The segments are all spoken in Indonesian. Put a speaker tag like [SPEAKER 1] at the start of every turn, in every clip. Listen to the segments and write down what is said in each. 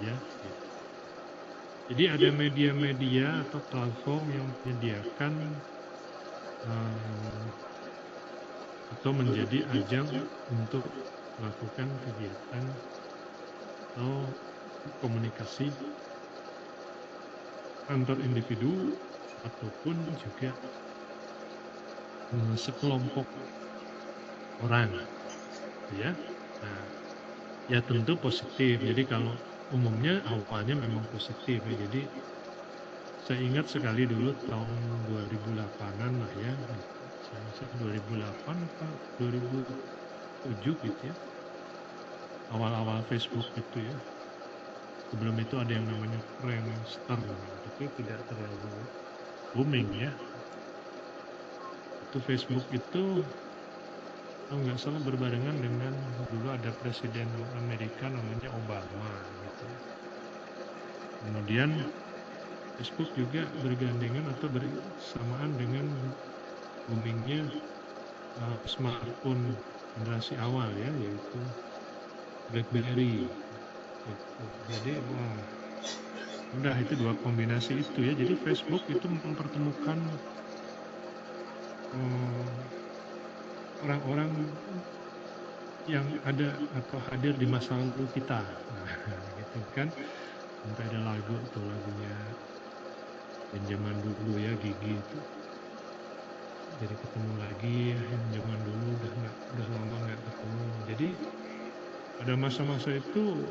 [SPEAKER 1] ya. Jadi ada media-media atau platform yang menyediakan atau menjadi ajang untuk melakukan kegiatan atau komunikasi antar individu ataupun juga sekelompok orang, ya. Nah, ya tentu positif. Jadi kalau umumnya awalnya memang positif ya. Jadi saya ingat sekali dulu tahun 2008-an lah ya. Saya rasa 2008 atau 2007 gitu ya. Awal-awal Facebook itu ya. Sebelum itu ada yang namanya Friendster, tapi tidak terlalu booming ya. Itu Facebook itu kalau nggak salah berbarengan dengan dulu ada presiden Amerika namanya Obama gitu ya. Kemudian Facebook juga bergandengan atau bersamaan dengan boomingnya smartphone generasi awal ya, yaitu BlackBerry gitu. Jadi wah, udah itu dua kombinasi itu ya. Jadi Facebook itu mempertemukan orang-orang yang ada atau hadir di masa lalu kita. Nah, gitu kan. Sampai ada lagu tuh, lagunya yang zaman dulu ya, Gigi itu. Jadi ketemu lagi ya, yang zaman dulu udah lama nggak ketemu. Jadi pada masa-masa itu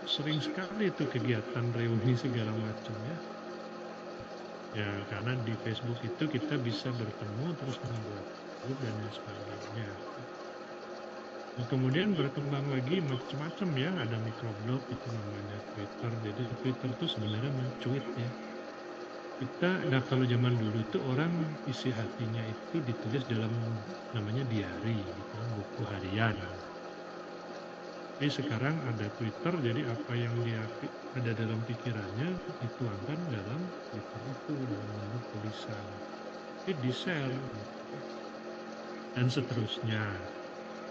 [SPEAKER 1] sering sekali itu kegiatan reuni segala macam ya. Ya karena di Facebook itu kita bisa bertemu terus membuat grup dan lain sebagainya. Nah, kemudian berkembang lagi macam-macam ya, ada microblog itu namanya Twitter. Jadi Twitter itu sebenarnya mencuit ya. Nah kalau zaman dulu itu orang isi hatinya itu ditulis dalam namanya diary, gitu, buku harian. Tapi sekarang ada Twitter, jadi apa yang dia ada dalam pikirannya dituangkan dalam Twitter itu dalam bentuk tulisan. Jadi di-share gitu. Dan seterusnya.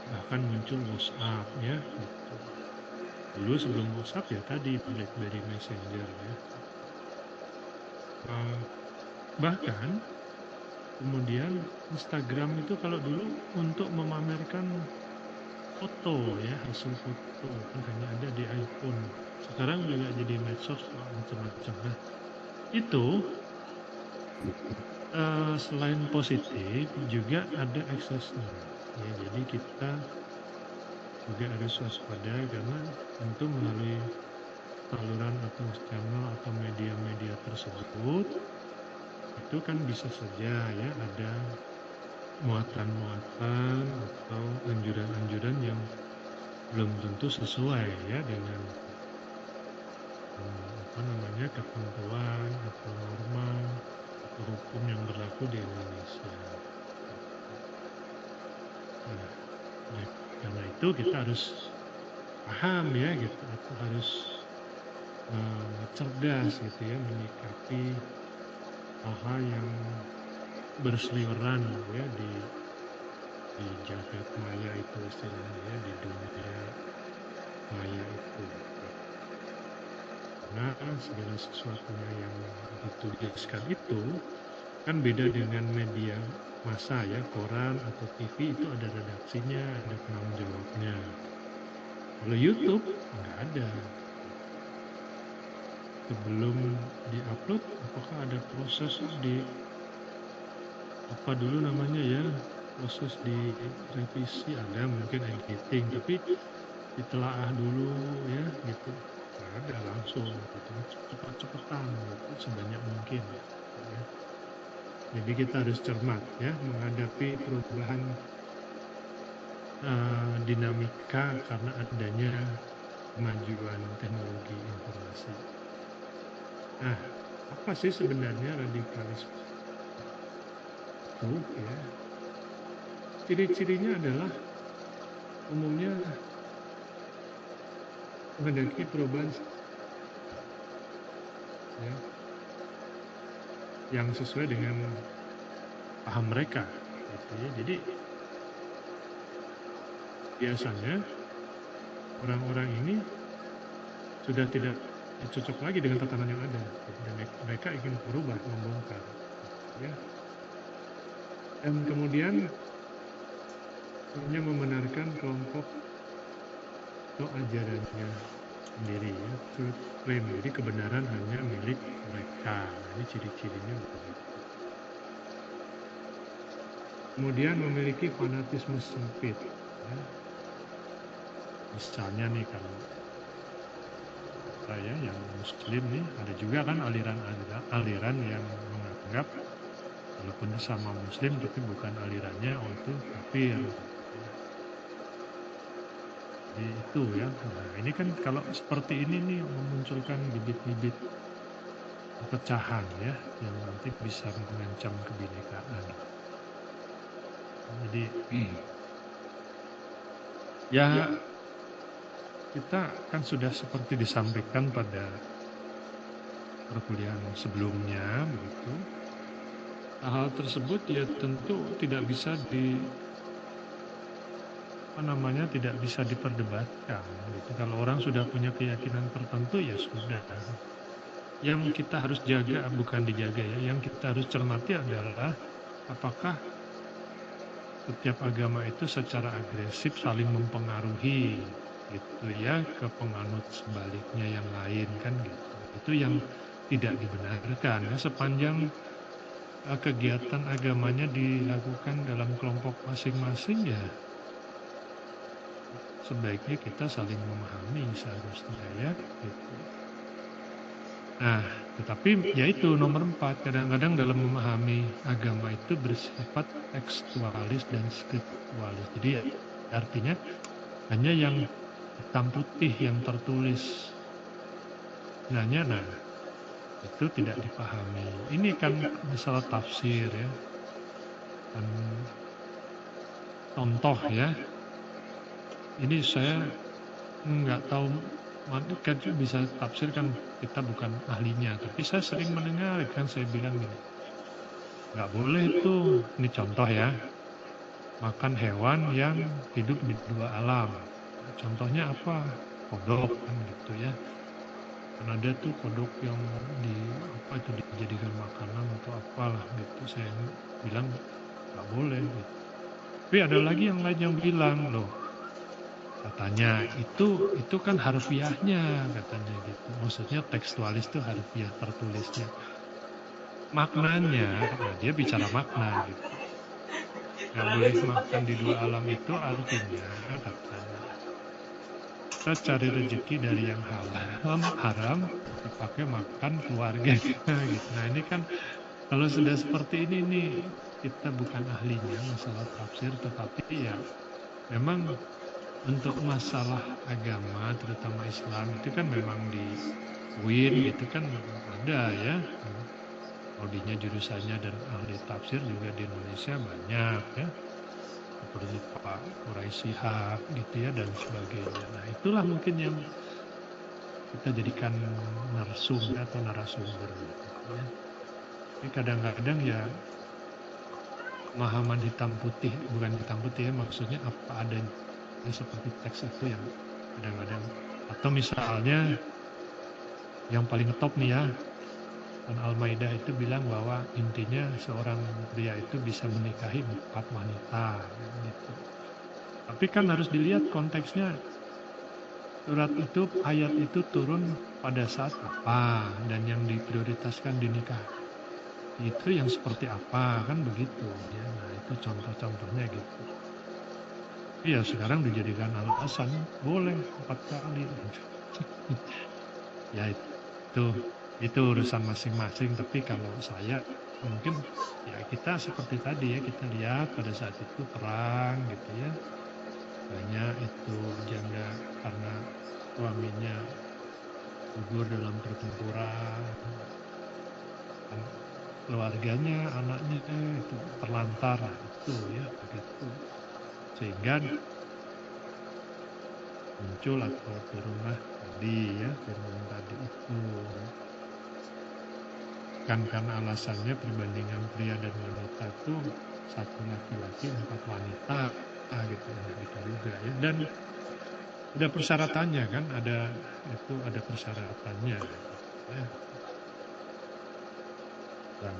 [SPEAKER 1] Bahkan muncul WhatsApp ya gitu. Dulu sebelum WhatsApp ya tadi BlackBerry Messenger ya. Bahkan kemudian Instagram itu kalau dulu untuk memamerkan foto ya, hasil foto kan hanya ada di iPhone. Sekarang juga jadi medsos macam-macam. Nah itu selain positif juga ada eksesnya ya. Jadi kita juga harus waspada karena tentu melalui saluran atau channel atau media-media tersebut itu kan bisa saja ya ada muatan-muatan atau anjuran-anjuran yang belum tentu sesuai ya dengan ketentuan atau norma atau hukum yang berlaku di Indonesia. Nah, karena itu kita harus paham ya gitu, atau harus cerdas gitu ya menyikapi hal-hal yang berseliweran ya di jagat maya itu istilahnya ya, di dunia maya itu. Karena segala sesuatunya yang dituliskan itu kan beda dengan media massa ya, koran atau TV itu ada redaksinya, ada penanggung jawabnya. Kalau YouTube nggak ada. Sebelum diupload, apakah ada proses di apa dulu namanya ya, proses di revisi, ada mungkin editing, tapi ditelaah dulu ya gitu. Nggak ada langsung gitu, cepat-cepatan gitu, sebanyak mungkin ya. Jadi kita harus cermat ya menghadapi perubahan dinamika karena adanya kemajuan teknologi informasi. Nah, apa sih sebenarnya radikalisme itu ya? Ciri-cirinya adalah umumnya menghendaki perubahan ya, yang sesuai dengan paham mereka gitu ya. Jadi biasanya orang-orang ini sudah tidak cocok lagi dengan tatanan yang ada, dan mereka ingin berubah, membongkar, ya. Dan kemudian hanya membenarkan kelompok atau ajarannya sendiri, ya, truth claim, jadi kebenaran hanya milik mereka. Ini ciri-cirinya begitu. Kemudian memiliki fanatisme sempit, ya. Misalnya nih, kalau saya yang muslim nih, ada juga kan aliran yang menganggap walaupun sama muslim tapi bukan alirannya itu kafir. Jadi itu ya. Nah, ini kan kalau seperti ini nih memunculkan bibit-bibit pecahan ya, yang nanti bisa mengancam kebinekaan. Jadi ya, kita kan sudah seperti disampaikan pada perkuliahan sebelumnya begitu. Hal tersebut ya tentu tidak bisa tidak bisa diperdebatkan gitu. Kalau orang sudah punya keyakinan tertentu ya sudah. Yang kita harus jaga bukan dijaga ya, yang kita harus cermati adalah apakah setiap agama itu secara agresif saling mempengaruhi gitu ya ke penganut sebaliknya yang lain kan gitu. Itu yang tidak dibenarkan ya, sepanjang kegiatan agamanya dilakukan dalam kelompok masing-masing ya sebaiknya kita saling memahami seharusnya ya gitu. Nah, tetapi yaitu nomor 4, kadang-kadang dalam memahami agama itu bersifat tekstualis dan skriptualis. Jadi ya, artinya hanya yang hitam putih yang tertulis. Nah, itu tidak dipahami. Ini kan masalah tafsir ya. Dan contoh ya. Ini saya nggak tahu, kan bisa tafsir kan kita bukan ahlinya, tapi saya sering mendengar kan saya bilang gini, nggak boleh tuh, ini contoh ya, makan hewan yang hidup di dua alam. Contohnya apa? Kodok kan gitu ya. Kan ada tuh kodok yang dijadikan makanan atau apalah gitu. Saya bilang nggak boleh gitu. Tapi ada lagi yang lain yang bilang loh, katanya itu kan harfiahnya katanya gitu. Maksudnya tekstualis itu harfiah tertulisnya. Maknanya, nah dia bicara makna gitu. Nggak boleh makan di dua alam itu artinya katanya kita cari rezeki dari yang haram dipakai makan keluarga kita gitu. Nah ini kan kalau sudah seperti ini nih, kita bukan ahlinya masalah tafsir, tetapi ya memang untuk masalah agama terutama Islam itu kan memang di UIN itu kan ada ya, prodinya jurusannya dan ahli tafsir juga di Indonesia banyak ya, seperti Pak Quraisy Shihab gitu ya dan sebagainya. Nah itulah mungkin yang kita jadikan narasumber atau narasumber gitu ya. Ini kadang-kadang ya pemahaman hitam putih, bukan hitam putih ya, maksudnya apa adanya seperti teks itu yang kadang-kadang, atau misalnya yang paling top nih ya, Al-Maidah itu bilang bahwa intinya seorang pria itu bisa menikahi 4 wanita gitu. Tapi kan harus dilihat konteksnya, surat itu, ayat itu turun pada saat apa dan yang diprioritaskan dinikah itu yang seperti apa kan begitu ya. Nah itu contoh-contohnya gitu. Iya sekarang dijadikan alasan boleh 4 kali. Ya itu urusan masing-masing. Tapi kalau saya mungkin ya kita seperti tadi ya, kita lihat pada saat itu perang gitu ya, banyak itu janda karena suaminya gugur dalam pertempuran, keluarganya, anaknya itu terlantar itu ya begitu, sehingga muncul atau turunlah tadi ya firman tadi itu kan, karena alasannya perbandingan pria dan wanita itu 1 laki-laki 4 wanita gitu ya, kita juga ya. Dan ada persyaratannya kan, ada persyaratannya. Ya. Dan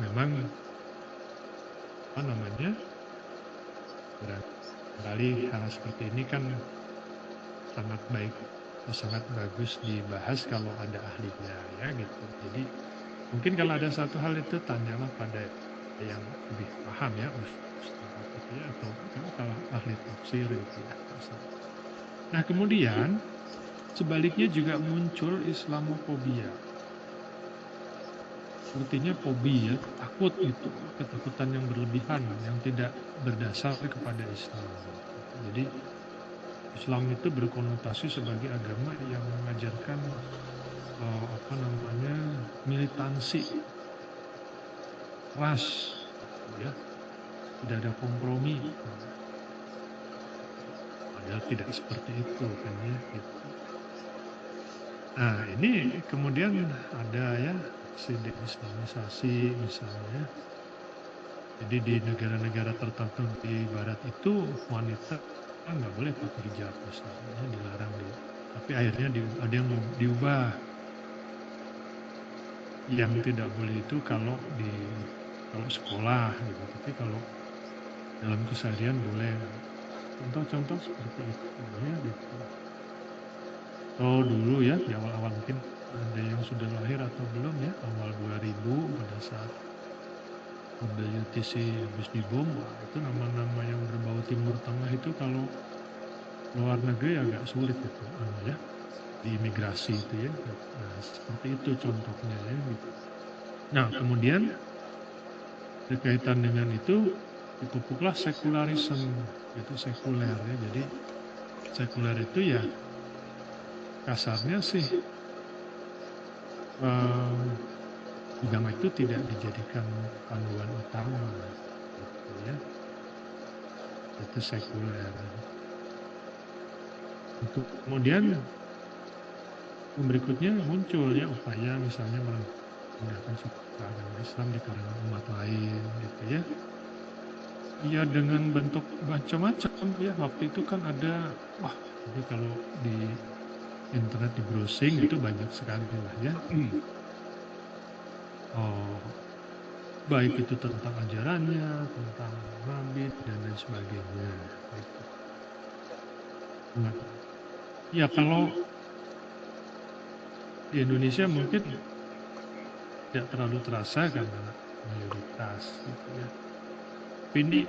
[SPEAKER 1] memang apa namanya, barangkali hal seperti ini kan sangat baik, sangat bagus dibahas kalau ada ahlinya ya gitu. Jadi mungkin kalau ada satu hal itu tanyalah pada yang lebih paham ya, ustaz gitu ya, atau kalau ahli tafsir gitu ya. Nah kemudian sebaliknya juga muncul Islamofobia. Sepertinya fobi ya, takut itu, ketakutan yang berlebihan yang tidak berdasar kepada Islam. Jadi Islam itu berkonotasi sebagai agama yang mengajarkan apa namanya, militansi, ras, ya, tidak ada kompromi. Padahal tidak seperti itu kan ya. Gitu. Nah ini kemudian ada ya deislamisasi misalnya. Jadi di negara-negara tertentu di Barat itu wanita nggak boleh pakai hijab misalnya, dilarang tapi akhirnya ada yang diubah. Yang tidak boleh itu kalau sekolah gitu, tapi kalau dalam keseharian boleh. Contoh-contoh seperti itu ya gitu. Oh dulu ya di awal-awal mungkin ada yang sudah lahir atau belum ya, awal 2000 pada saat WTC habis dibom, itu nama-nama yang berbau Timur Tengah itu kalau luar negeri agak sulit itu ya, di imigrasi itu ya. Nah seperti itu contohnya ya gitu. Nah kemudian berkaitan dengan itu dipupuklah sekularisme, itu sekuler ya. Jadi sekuler itu ya kasarnya sih agama itu tidak dijadikan panduan utama gitu ya. Itu sekuler. Untuk kemudian berikutnya muncul ya upaya misalnya menggunakan agama Islam di kalangan umat lain gitu ya. Ya dengan bentuk macam-macam ya. Waktu itu kan ada jadi kalau di internet di browsing itu banyak sekali lah ya. Baik itu tentang ajarannya, tentang nabi dan lain sebagainya. Gitu. Nah, ya kalau di Indonesia mungkin tidak terlalu terasa karena mayoritas gitu ya. Tapi ini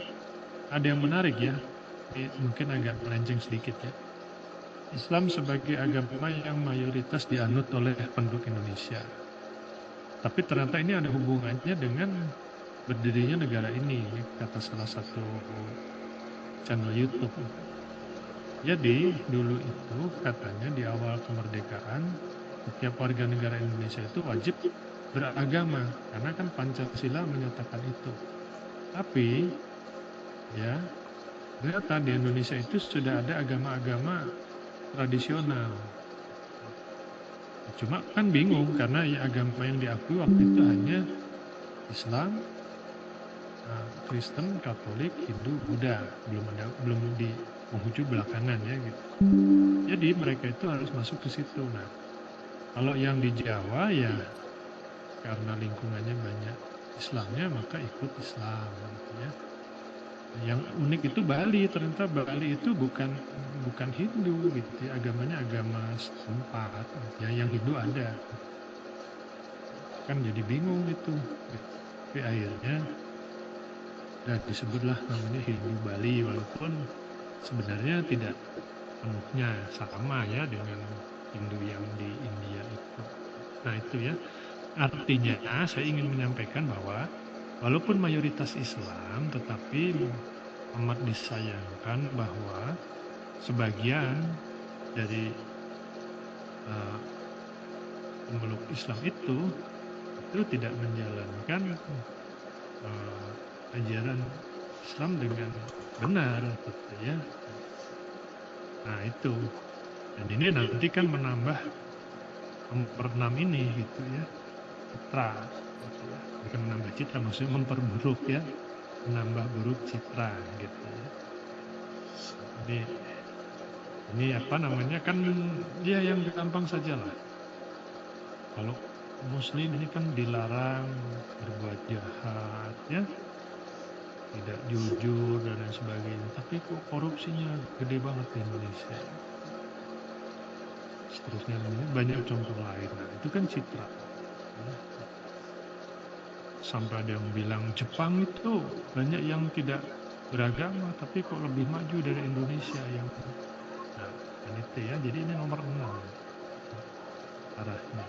[SPEAKER 1] ada yang menarik ya, ini mungkin agak melenceng sedikit ya. Islam sebagai agama yang mayoritas dianut oleh penduduk Indonesia. Tapi ternyata ini ada hubungannya dengan berdirinya negara ini, kata salah satu channel YouTube. Jadi dulu itu katanya di awal kemerdekaan setiap warga negara Indonesia itu wajib beragama karena kan Pancasila menyatakan itu. Tapi ya ternyata di Indonesia itu sudah ada agama-agama tradisional. Cuma kan bingung karena ya agama yang diakui waktu itu hanya Islam, Kristen, Katolik, Hindu, Buddha, belum di penghujung belakangan ya gitu. Jadi mereka itu harus masuk ke situ. Nah, kalau yang di Jawa ya karena lingkungannya banyak Islamnya maka ikut Islam gitu ya. Yang unik itu Bali, ternyata Bali itu bukan Hindu gitu ya, agamanya agama setempat ya, yang Hindu ada. Kan jadi bingung itu. Tapi akhirnya disebutlah namanya Hindu Bali, walaupun sebenarnya tidak penuhnya sama ya dengan Hindu yang di India itu. Nah itu ya, artinya saya ingin menyampaikan bahwa walaupun mayoritas Islam, tetapi amat disayangkan bahwa sebagian dari pemeluk Islam itu tidak menjalankan ajaran Islam dengan benar gitu ya. Nah itu, dan ini nanti kan menambah nomor 6 ini gitu ya, citra gitu ya. Bukan menambah citra, maksudnya memperburuk ya, menambah buruk citra gitu ya. Jadi ini apa namanya kan ya yang gampang saja lah. Kalau Muslim ini kan dilarang berbuat jahat, ya, tidak jujur dan lain sebagainya. Tapi kok korupsinya gede banget di Indonesia. Seterusnya ini banyak contoh lain. Nah, itu kan citra. Ya. Sampai ada yang bilang Jepang itu banyak yang tidak beragama, tapi kok lebih maju dari Indonesia yang. Nah, kan itu ya. Jadi ini nomor 6 arahnya.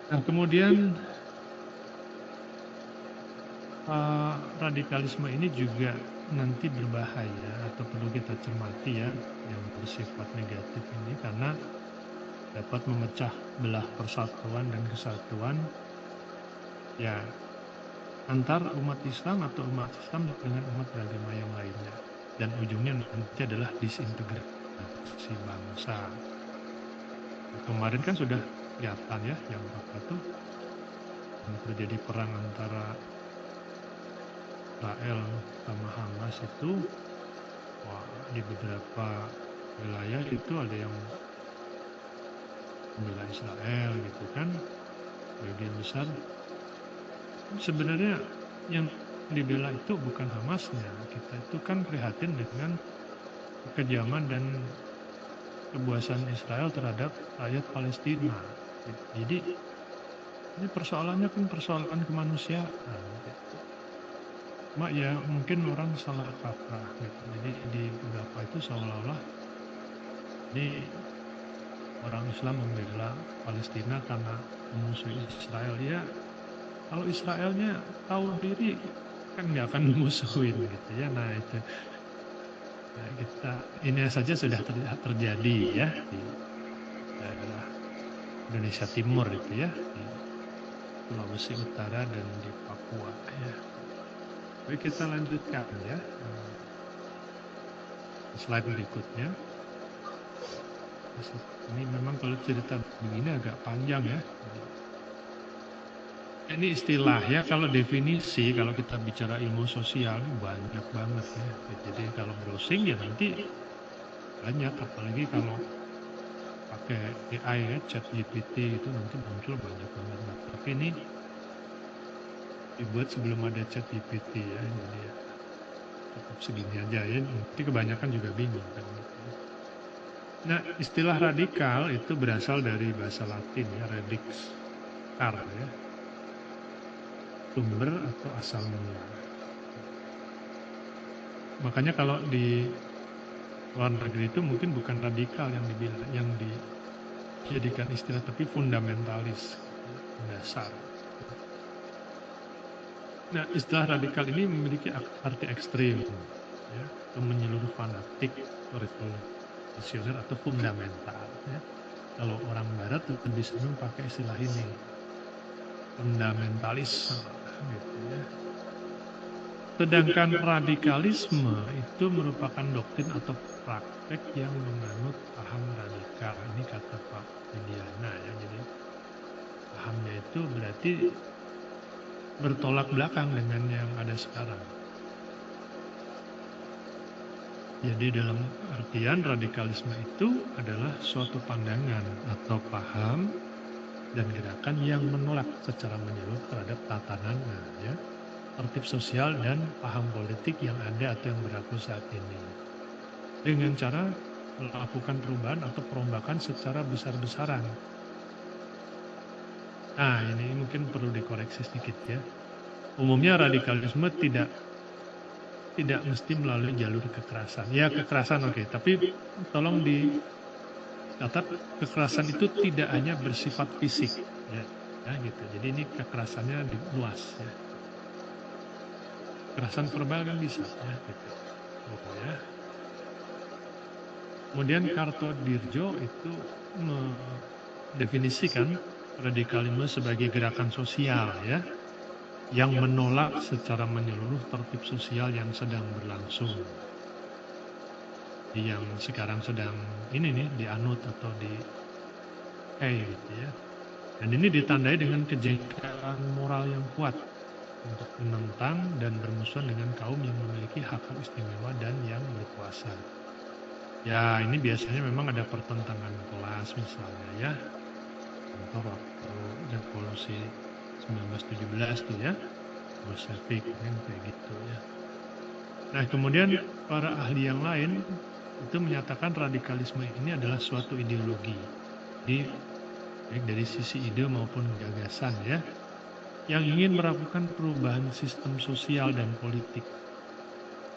[SPEAKER 1] Nah, kemudian radikalisme ini juga nanti berbahaya atau perlu kita cermati ya, yang bersifat negatif ini, karena dapat memecah belah persatuan dan kesatuan ya antar umat Islam atau umat Islam dengan umat beragama yang lainnya, dan ujungnya nanti adalah disintegrasi bangsa. Kemarin kan sudah kelihatan ya yang apa tuh, yang terjadi perang antara Israel sama Hamas itu, wah, di beberapa wilayah itu ada yang membela Israel gitu kan, bagian besar. Sebenarnya yang dibela itu bukan Hamasnya, kita itu kan prihatin dengan kekejaman dan kebuasan Israel terhadap rakyat Palestina. Jadi ini persoalannya kan persoalan kemanusiaan. Mak ya mungkin orang salah kaprah gitu. Jadi di beberapa itu seolah-olah ini orang Islam membela Palestina karena memusuhi Israel. Ya kalau Israelnya tahu diri kan nggak akan memusuhin gitu ya. Nah itu nah, kita ini saja sudah terjadi ya di daerah Indonesia Timur itu ya, di Sulawesi Utara dan di Papua ya. Baik, kita lanjutkan ya. Slide berikutnya. Ini memang kalau cerita begini agak panjang ya. Ini istilah ya, kalau definisi, kalau kita bicara ilmu sosial banyak banget ya. Jadi kalau browsing ya nanti banyak, apalagi kalau pakai AI ya, ChatGPT itu nanti muncul banyak banget. Nah, tapi ini dibuat sebelum ada ChatGPT ya, jadi ya cukup segini aja ya. Nanti kebanyakan juga bingung kan. Nah, istilah radikal itu berasal dari bahasa Latin ya, radix car ya, sumber atau asal mula. Makanya kalau di luar negeri itu mungkin bukan radikal yang dijadikan istilah, tapi fundamentalis, dasar. Nah, istilah radikal ini memiliki arti ekstrim, ya, atau menyeluruh, fanatik, revolusioner atau fundamental. Ya. Kalau orang Barat lebih senang pakai istilah ini, fundamentalis, gitu ya. Sedangkan radikalisme itu merupakan doktrin atau praktek yang menganut paham radikal. Ini kata Pak Widiana ya. Jadi pahamnya itu berarti bertolak belakang dengan yang ada sekarang. Jadi dalam artian radikalisme itu adalah suatu pandangan atau paham dan gerakan yang menolak secara menyeluruh terhadap tatanan ya, tertib sosial dan paham politik yang ada atau yang berlaku saat ini, dengan cara melakukan perubahan atau perombakan secara besar-besaran. Nah, ini mungkin perlu dikoreksi sedikit ya. Umumnya radikalisme tidak mesti melalui jalur kekerasan. Ya, kekerasan oke, tapi tolong dicatat, kekerasan itu tidak hanya bersifat fisik ya, gitu. Jadi ini kekerasannya luas ya. Kekerasan verbal kan bisa ya, gitu. Ya. Kemudian Kartodirjo itu mendefinisikan radikalisme sebagai gerakan sosial ya, yang menolak secara menyeluruh tertib sosial yang sedang berlangsung, yang sekarang sedang ini nih dianut atau gitu ya. Dan ini ditandai dengan kejengkelan moral yang kuat untuk menentang dan bermusuhan dengan kaum yang memiliki hak-hak istimewa dan yang berkuasa. Ya, ini biasanya memang ada pertentangan kelas misalnya ya. Contoh waktu revolusi 1917 tuh ya, Bolshevik kan kayak gitu ya. Nah, kemudian para ahli yang lain itu menyatakan radikalisme ini adalah suatu ideologi. Jadi, baik dari sisi ide maupun gagasan ya, yang ingin melakukan perubahan sistem sosial dan politik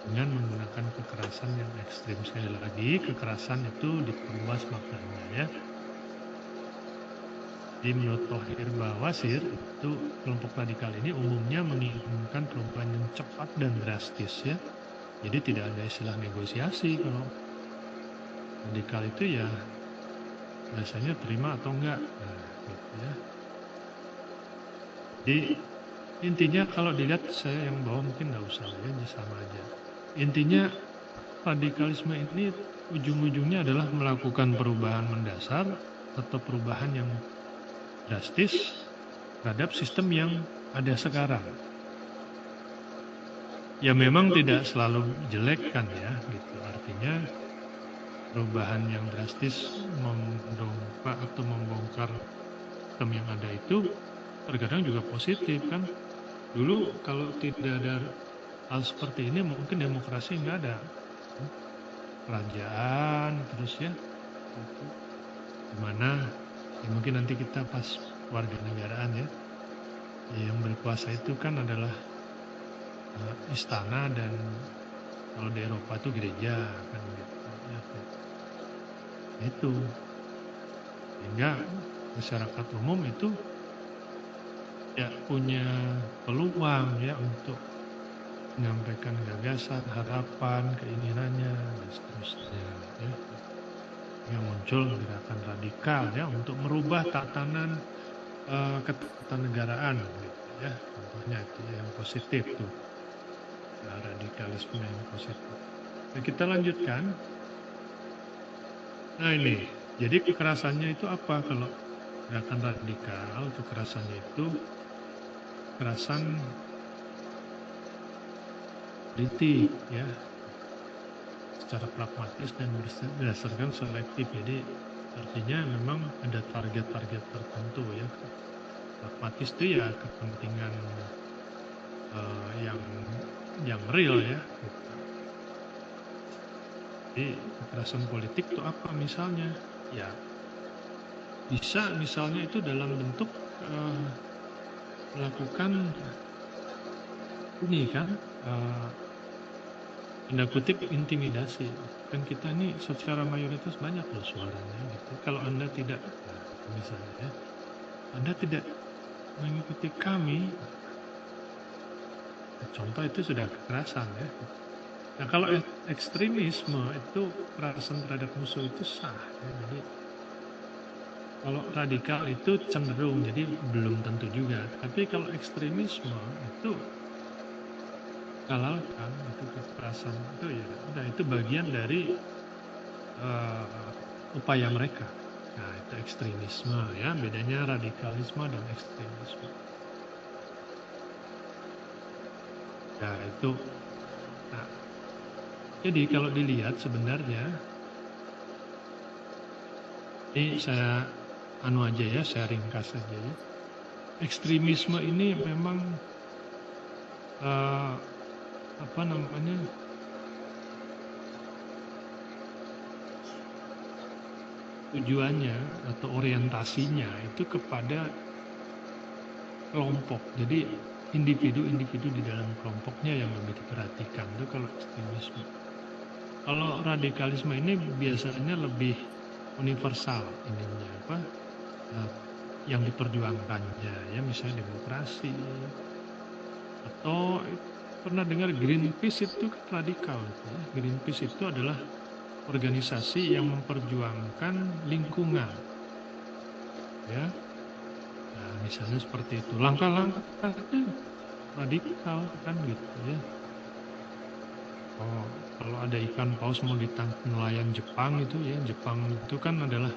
[SPEAKER 1] dengan menggunakan kekerasan yang ekstrim. Sekali lagi, kekerasan itu diperluas maknanya ya. Jadi menurut Thohir Bawasir, itu kelompok radikal ini umumnya menginginkan perubahan yang cepat dan drastis ya. Jadi tidak ada istilah negosiasi. Kalau radikal itu ya biasanya terima atau enggak. Nah, gitu ya. Jadi intinya kalau dilihat, saya yang bawah mungkin nggak usah ya, sama aja. Intinya radikalisme ini ujung-ujungnya adalah melakukan perubahan mendasar atau perubahan yang drastis terhadap sistem yang ada sekarang. Ya memang tidak selalu jelek kan ya, gitu. Artinya perubahan yang drastis mendongkrak atau membongkar sistem yang ada itu terkadang juga positif kan. Dulu kalau tidak ada hal seperti ini mungkin demokrasi nggak ada, kerajaan terus ya, dimana ya mungkin nanti kita pas warga negaraan ya, yang berkuasa itu kan adalah istana, dan kalau di Eropa itu gereja kan gitu ya, itu sehingga masyarakat umum itu ya punya peluang ya untuk menyampaikan gagasan, harapan, keinginannya dan seterusnya ya. Yang muncul gerakan radikal ya untuk merubah tatanan ketatanegaraan gitu ya. Contohnya itu yang positif tuh, ya, radikalisme yang positif. Nah, kita lanjutkan. Nah ini, jadi kekerasannya itu apa kalau gerakan radikal? Kekerasannya itu kekerasan politik ya, secara pragmatis dan berdasarkan selektif. Jadi artinya memang ada target-target tertentu ya. Pragmatis itu ya kepentingan yang real ya. Jadi kekerasan politik itu apa misalnya? Ya bisa misalnya itu dalam bentuk melakukan ini kan, tanda kutip intimidasi. Kan kita ini secara mayoritas banyak loh suaranya gitu. Kalau Anda tidak, misalnya ya, Anda tidak mengikuti kami, contoh itu sudah kekerasan ya. Nah kalau ekstremisme itu kekerasan terhadap musuh itu sah ya. Jadi kalau radikal itu cenderung, jadi belum tentu juga. Tapi kalau ekstremisme itu halalkan, itu kekerasan itu ya udah, itu bagian dari upaya mereka. Nah itu ekstremisme ya, bedanya radikalisme dan ekstremisme. Ya itu. Nah, jadi kalau dilihat sebenarnya, ini saya aja ya, saya ringkas saja ya. Ekstremisme ini memang tujuannya atau orientasinya itu kepada kelompok. Jadi individu-individu di dalam kelompoknya yang lebih diperhatikan, itu kalau ekstremisme. Kalau radikalisme ini biasanya lebih universal ininya apa yang diperjuangkannya ya, misalnya demokrasi, atau pernah dengar Greenpeace itu kan radikal ya. Greenpeace itu adalah organisasi yang memperjuangkan lingkungan ya. Nah misalnya seperti itu, langkah-langkahnya radikal kan gitu ya. Oh, kalau ada ikan paus mau ditangkap nelayan Jepang itu ya, Jepang itu kan adalah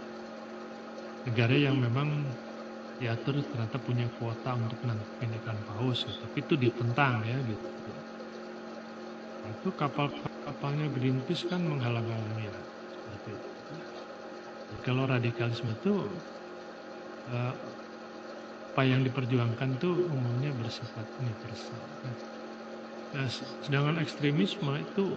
[SPEAKER 1] negara yang memang diatur ternyata punya kuota untuk menangkap ikan paus gitu. Tapi itu ditentang ya gitu. Nah, itu kapal-kapalnya Greenpeace kan menghalang-halangi ya, seperti itu. Jadi kalau radikalisme itu apa yang diperjuangkan tuh umumnya bersifat universal. Nah, sedangkan ekstremisme itu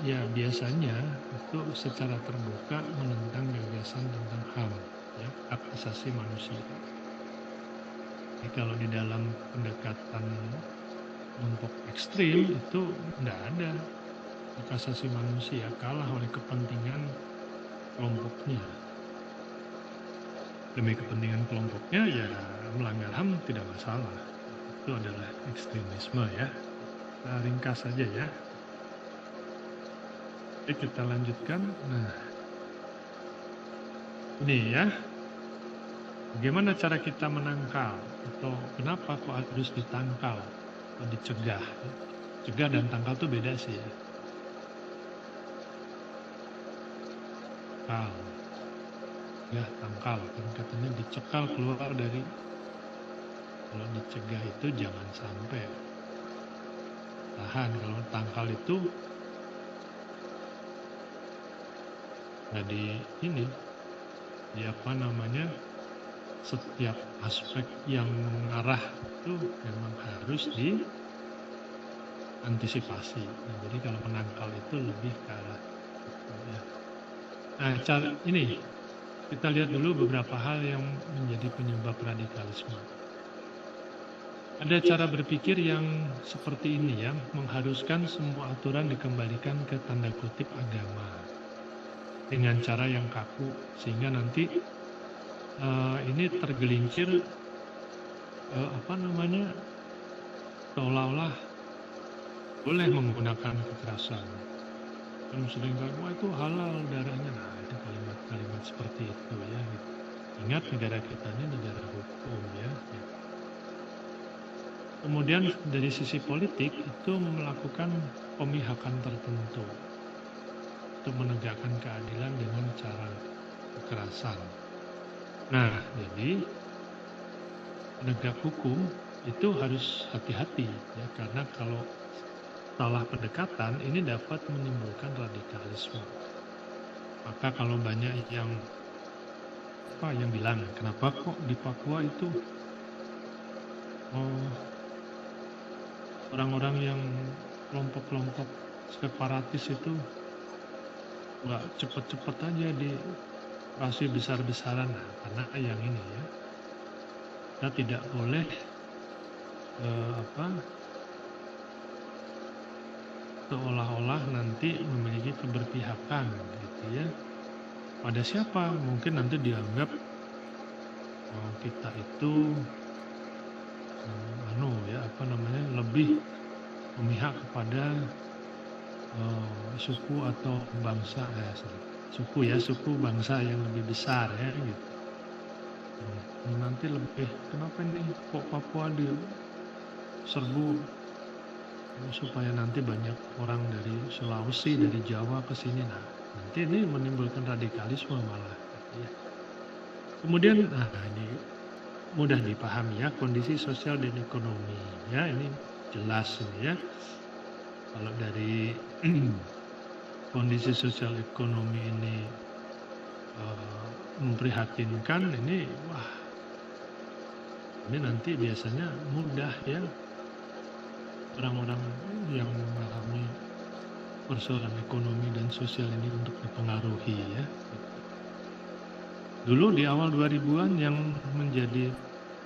[SPEAKER 1] ya biasanya itu secara terbuka menentang gagasan tentang HAM, ya, hak asasi manusia. Jadi kalau di dalam pendekatan kelompok ekstrim itu tidak ada hak asasi manusia, kalah oleh kepentingan kelompoknya. Demi kepentingan kelompoknya ya melanggar HAM tidak masalah. Itu adalah ekstremisme ya. Nah, ringkas saja ya. Oke, kita lanjutkan. Nah, ini ya. Bagaimana cara kita menangkal atau kenapa kok harus ditangkal atau dicegah? Cegah dan tangkal itu beda sih ya. Tangkal, ya tangkal kan katanya dicekal keluar dari. Kalau dicegah itu jangan sampai tahan. Kalau tangkal itu jadi ini di apa namanya, setiap aspek yang mengarah itu memang harus diantisipasi. Nah, jadi kalau menangkal itu lebih ke arah itu ya. Nah, cara ini kita lihat dulu beberapa hal yang menjadi penyebab radikalisme. Ada cara berpikir yang seperti ini ya, mengharuskan semua aturan dikembalikan ke tanda kutip agama dengan cara yang kaku sehingga nanti ini tergelincir apa namanya, seolah-olah boleh menggunakan kekerasan. Kan sering bilang, wah itu halal darahnya. Nah, itu kalimat-kalimat seperti itu ya. Gitu. Ingat negara kita ini negara hukum ya. Gitu. Kemudian dari sisi politik itu melakukan pemihakan tertentu untuk menegakkan keadilan dengan cara kekerasan. Nah, jadi penegak hukum itu harus hati-hati ya, karena kalau salah pendekatan ini dapat menimbulkan radikalisme. Maka kalau banyak yang bilang kenapa kok di Papua itu orang-orang yang kelompok-kelompok separatis itu nggak cepet-cepet aja dioperasi besar-besaran. Nah, karena yang ini ya, kita tidak boleh seolah-olah nanti memiliki keberpihakan gitu ya. Pada siapa? Mungkin nanti dianggap kita itu lebih memihak kepada suku atau bangsa suku bangsa yang lebih besar ya gitu. Nanti lebih kenapa nih kok Papua diserbu, supaya nanti banyak orang dari Sulawesi, dari Jawa ke sini. Nah, nanti ini menimbulkan radikalisme malah gitu ya. Kemudian ini mudah dipahami ya, kondisi sosial dan ekonomi ya, ini jelas ini ya. Kalau dari kondisi sosial ekonomi ini memprihatinkan, ini ini nanti biasanya mudah ya orang-orang yang mengalami persoalan ekonomi dan sosial ini untuk dipengaruhi ya. Dulu di awal 2000-an yang menjadi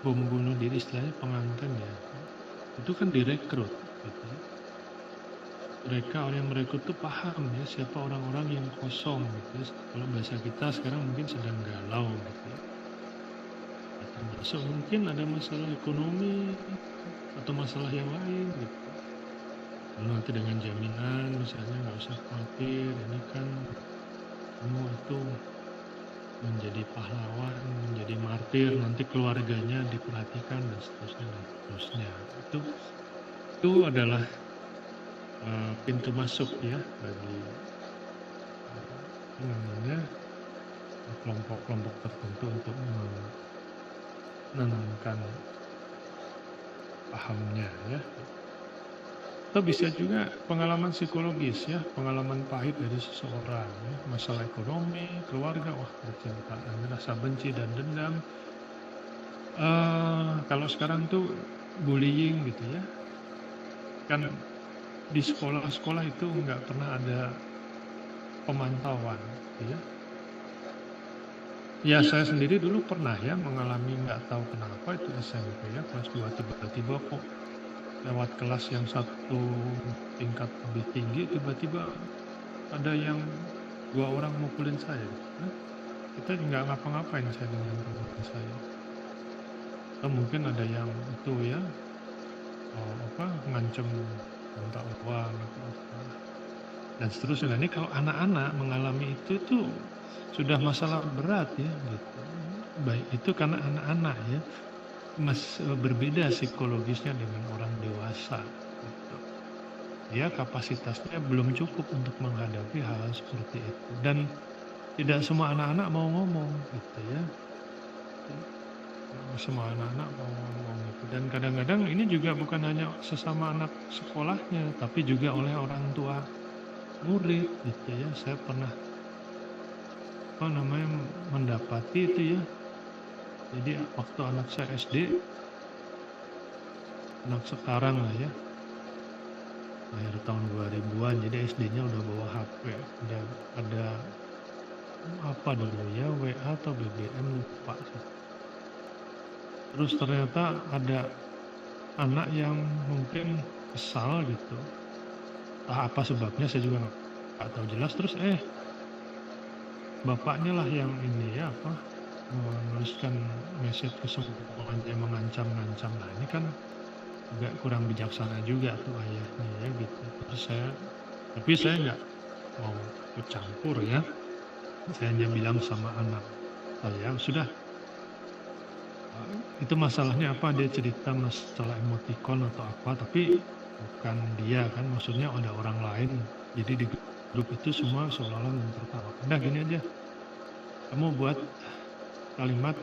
[SPEAKER 1] bom bunuh diri istilahnya pengantin ya, itu kan direkrut gitu. Mereka orang yang merekrut itu paham ya siapa orang-orang yang kosong gitu. Kalau bahasa kita sekarang mungkin sedang galau gitu. Termasuk mungkin ada masalah ekonomi atau masalah yang lain gitu. Lalu nanti dengan jaminan misalnya nggak usah khawatir, ini kan kamu itu menjadi pahlawan, menjadi martir, nanti keluarganya diperhatikan dan seterusnya. Itu adalah pintu masuk ya bagi kelompok-kelompok tertentu untuk menenangkan pahamnya ya. Atau bisa juga pengalaman psikologis ya, pengalaman pahit dari seseorang ya, masalah ekonomi, keluarga, wah percintaan, rasa benci dan dendam. Kalau sekarang tuh bullying gitu ya, kan di sekolah-sekolah itu nggak pernah ada pemantauan ya. Ya saya sendiri dulu pernah ya mengalami nggak tahu kenapa itu SMP ya, kelas 2 tiba-tiba kok lewat kelas yang satu tingkat lebih tinggi tiba-tiba ada yang 2 orang mukulin saya. Hah? Kita nggak ngapa-ngapain saya dengan teman saya. Atau mungkin ada yang itu ya, ngancem minta uang atau apa dan seterusnya. Nah, ini kalau anak-anak mengalami itu tuh sudah masalah berat ya gitu. Baik itu karena anak-anak ya, berbeda psikologisnya dengan orang dewasa gitu. Ya kapasitasnya belum cukup untuk menghadapi hal seperti itu dan tidak semua anak-anak mau ngomong gitu ya. Semua anak-anak mau ngomong gitu dan kadang-kadang ini juga bukan hanya sesama anak sekolahnya tapi juga oleh orang tua murid gitu ya. Saya pernah mendapati itu ya. Jadi waktu anak saya SD, anak sekarang lah ya, akhir tahun 2000-an, jadi SD-nya udah bawa HP, udah ada apa dulu ya, WA atau BBM lupa sih. Terus ternyata ada anak yang mungkin kesal gitu, entah apa sebabnya saya juga nggak tahu jelas. Terus bapaknya lah yang ini ya menuliskan message ke semuanya mengancam-ngancam. Nah ini kan agak kurang bijaksana juga tuh ayahnya ya gitu. Terus tapi saya nggak mau ikut campur ya. Saya hanya bilang sama anak saya, sudah itu masalahnya apa, dia cerita masalah emoticon atau apa, tapi bukan dia kan, maksudnya ada orang lain. Jadi di grup itu semua seolah-olah mentertawakan. Nah gini aja, kamu buat kalimat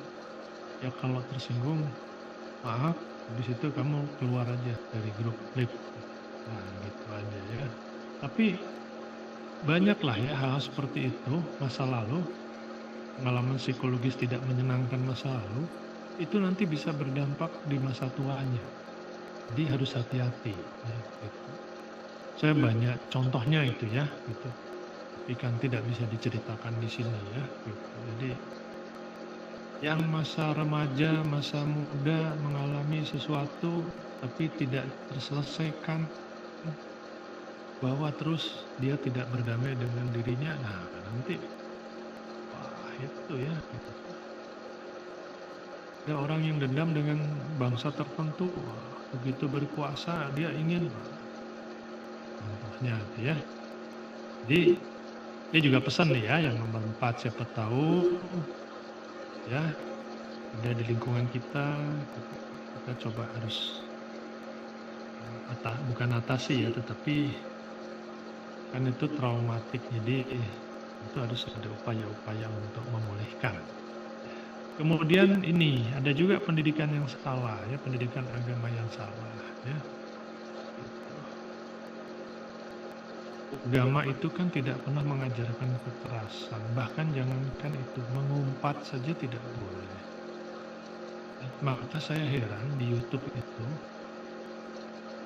[SPEAKER 1] ya kalau tersinggung maaf, habis itu kamu keluar aja dari grup live. Nah gitu aja ya. Tapi banyaklah ya hal seperti itu, masa lalu, pengalaman psikologis tidak menyenangkan masa lalu, itu nanti bisa berdampak di masa tuanya. Jadi harus hati-hati ya, gitu. Saya banyak contohnya itu ya gitu. Tapi kan tidak bisa diceritakan di sini ya gitu. Jadi yang masa remaja, masa muda mengalami sesuatu tapi tidak terselesaikan, bahwa terus dia tidak berdamai dengan dirinya, nah nanti wah itu ya gitu. Ada orang yang dendam dengan bangsa tertentu, begitu berkuasa dia ingin, contohnya ya. Jadi dia juga pesan nih ya, yang nomor 4, siapa tahu ya ada di lingkungan kita coba harus bukan atasi ya, tetapi kan itu traumatik, jadi itu harus ada upaya-upaya untuk memulihkan. Kemudian ini ada juga pendidikan yang salah ya, pendidikan agama yang salah ya. Agama itu kan tidak pernah mengajarkan kekerasan, bahkan jangankan itu, mengumpat saja tidak boleh. Maka saya heran di YouTube itu,